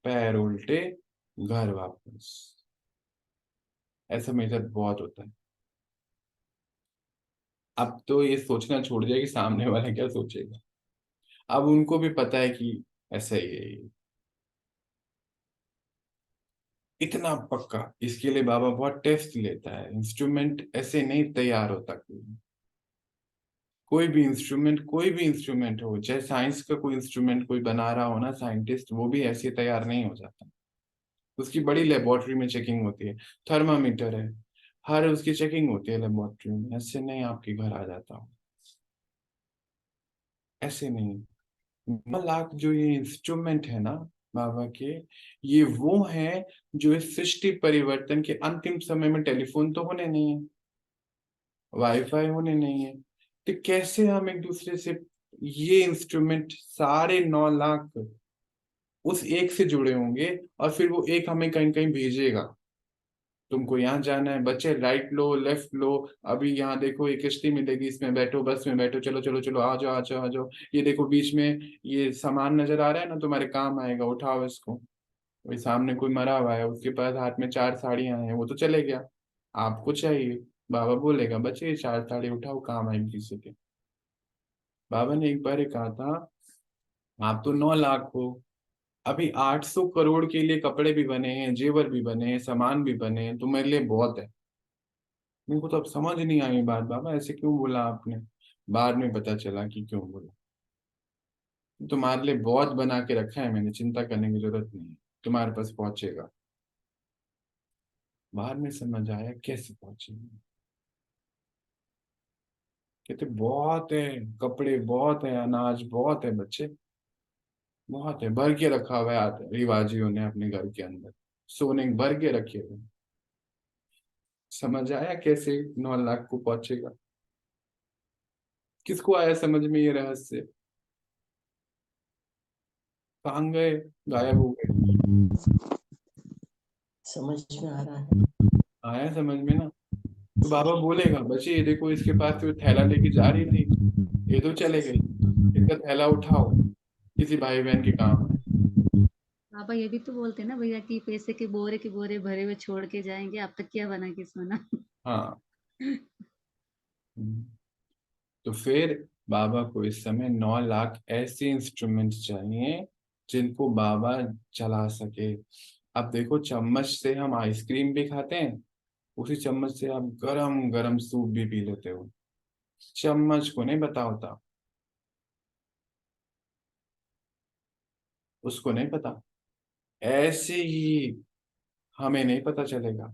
A: पैर उल्टे घर वापस। ऐसा मेरे साथ बहुत होता है। अब तो ये सोचना छोड़ दिया कि सामने वाला क्या सोचेगा, अब उनको भी पता है कि ऐसा ही है ये। इतना पक्का, इसके लिए बाबा बहुत टेस्ट लेता है, इंस्ट्रूमेंट ऐसे नहीं तैयार होता कोई। कोई भी इंस्ट्रूमेंट हो, चाहे साइंस का कोई इंस्ट्रूमेंट कोई बना रहा हो ना साइंटिस्ट, वो भी ऐसे तैयार नहीं हो जाता। उसकी बड़ी लेबोरेटरी में चेकिंग होती है, थर्मामीटर है, हर उसकी चेकिंग होती है लेबोरेटरी में, ऐसे नहीं आपके घर आ जाता हो, ऐसे नहीं। 9 लाख जो ये इंस्ट्रूमेंट है ना बाबा के, ये वो है जो इस सृष्टि परिवर्तन के अंतिम समय में, टेलीफोन तो होने नहीं है, वाईफाई होने नहीं है, तो कैसे हम एक दूसरे से ये इंस्ट्रूमेंट सारे 9 लाख उस एक से जुड़े होंगे और फिर वो एक हमें कहीं कहीं भेजेगा। तुमको यहाँ जाना है बच्चे, राइट लो लेफ्ट लो, अभी यहाँ देखो ये किश्ती मिलेगी, इसमें बैठो, बस में बैठो, चलो चलो चलो, आ जाओ आ जाओ आ जाओ, ये देखो बीच में ये सामान नजर आ रहा है ना, तुम्हारे काम आएगा, उठाओ इसको। वही सामने कोई मरा हुआ है, उसके पास हाथ में 4 साड़ियां हैं, वो तो चले गया, आपको चाहिए, बाबा बोलेगा बच्चे ये 4 साड़ी उठाओ, काम आएंगे किसी के। बाबा ने एक बार कहा था आप तो 9 लाख हो, अभी 800 करोड़ के लिए कपड़े भी बने हैं, जेवर भी बने हैं, सामान भी बने हैं, तो मेरे लिए बहुत है। मेरे को तो अब समझ नहीं आई बात, बाबा ऐसे क्यों बोला आपने। बाद में पता चला कि क्यों बोला। तुम्हारे लिए बहुत बना के रखा है मैंने, चिंता करने की जरूरत नहीं है, तुम्हारे पास पहुंचेगा। बाद में समझ आया कैसे पहुंचेगा। कहते बहुत है, कपड़े बहुत है, अनाज बहुत है बच्चे, बहुत है, भर के रखा हुआ है रिवाजियों ने अपने घर के अंदर, सोने भर के रखे हुए। समझ आया कैसे 9 लाख को पहुंचेगा। किसको आया समझ में ये रहस्य। कहाँ गए, गायब हो गए।
D: समझ में आ रहा है।
A: आया समझ में ना। तो बाबा बोलेगा बच्चे ये देखो इसके पास तो थैला लेके जा रही थी, ये तो चले गई, इसका थैला उठाओ, किसी भाई बहन के काम है।
E: बाबा ये भी तो बोलते हैं ना भैया कि पैसे के बोरे भरे हुए छोड़ के जाएंगे, अब तक क्या बना के सोना।
A: हाँ। तो फिर बाबा को इस समय 9 लाख ऐसे इंस्ट्रूमेंट्स चाहिए जिनको बाबा चला सके। अब देखो चम्मच से हम आइसक्रीम भी खाते हैं, उसी चम्मच से आप गरम गरम सूप भी पी लेते हो, चम्मच को नहीं पता होता, उसको नहीं पता। ऐसे ही हमें नहीं पता चलेगा,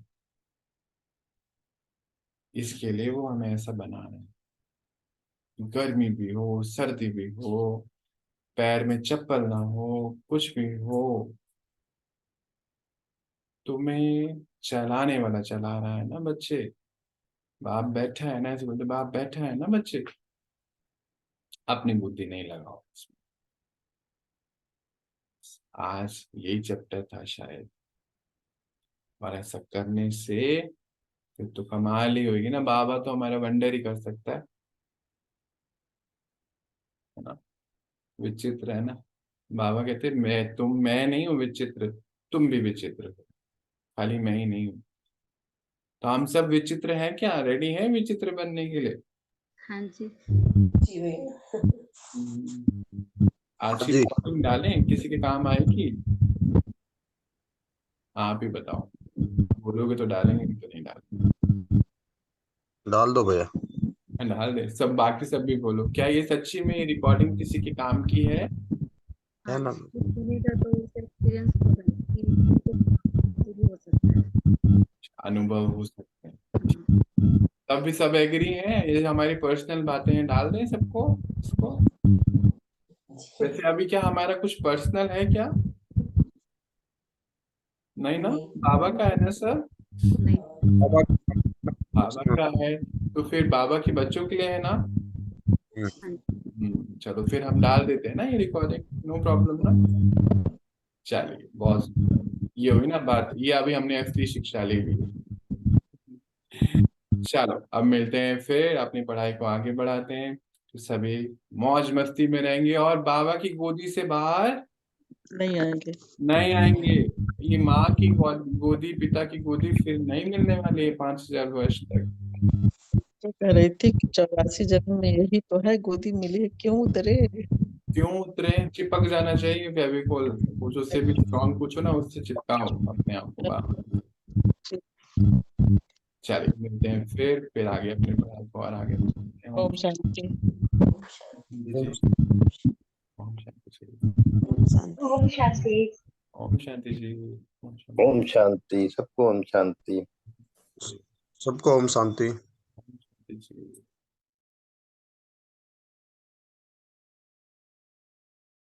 A: इसके लिए वो हमें ऐसा बना रहे हैं। गर्मी भी हो, सर्दी भी हो, पैर में चप्पल ना हो, कुछ भी हो, तुम्हें चलाने वाला चला रहा है ना बच्चे। बाप बैठा है ना, ऐसे बोलते बाप बैठा है ना बच्चे, अपनी बुद्धि नहीं लगाओ इसमें। आज यही चैप्टर था शायद, और ऐसा करने से फिर तो कमाल ही होगी ना। बाबा तो हमारा वंडर ही कर सकता है ना। विचित्र है ना। बाबा कहते मैं नहीं हूँ विचित्र, तुम भी विचित्र हो, खाली मैं ही नहीं हूँ। तो हम सब विचित्र हैं क्या, रेडी हैं विचित्र बनने के लिए।
E: हाँ जी।
D: जी भैया।
A: आज की
C: जी
A: रिकॉर्डिंग डालें, किसी के काम आएगी। आप ही बताओ, बोलोगे तो डालेंगे, नहीं तो नहीं डालेंगे।
C: डाल दो भैया।
A: डाल दे सब, बाकी सब भी बोलो, क्या ये सच्ची में ये रिकॉर्डिंग किसी के काम की है।
C: है
E: हाँ
C: ना।
E: जो सुनेगा तो उसे एक्सपीरियंस होगा कि ये भी हो सकता है।
A: अनुभव हो सकते हैं।
E: हाँ।
A: तब भी सब एग्री हैं, ये हमारी पर्सनल बातें हैं, डाल दें सबको इसको। वैसे अभी क्या हमारा कुछ पर्सनल है क्या, नहीं ना।
D: नहीं।
A: बाबा का है ना सर,
E: नहीं।
A: बाबा का है, तो फिर बाबा के बच्चों के लिए है ना।
E: हाँ।
A: चलो फिर हम डाल देते हैं ना ये रिकॉर्डिंग, नो प्रॉब्लम ना। चलिए बहुत सुंदर। ये हुई ना बात, ये अभी हमने असली शिक्षा ले ली। चलो अब मिलते हैं, फिर अपनी पढ़ाई को आगे बढ़ाते हैं, तो सभी मौज मस्ती में रहेंगे और बाबा की गोदी से बाहर
B: नहीं आएंगे।
A: नहीं आएंगे। ये माँ की गोदी, पिता की गोदी फिर नहीं मिलने वाली है 5000 वर्ष तक।
B: तो कह रही थी कि 84 जन्म में यही तो है, गोदी मिली है, क्यों उतरे।
A: क्यों उतरे, चिपक जाना चाहिए फेविकोल, कुछ उससे भी स्ट्रॉन्ग पूछो ना, उससे चिपकाओ अपने आप को बाहर। चलिए मिलते हैं, फिर आगे अपनी पढ़ाई को और आगे बढ़ाते हैं।
B: ओम शांति।
A: जी, ओम शांति जी।
F: ओम शांति।
A: ओम शांति जी। ओम शांति
G: ओम शांति, सबको ओम शांति।
C: सबको ओम शांति।
A: जी।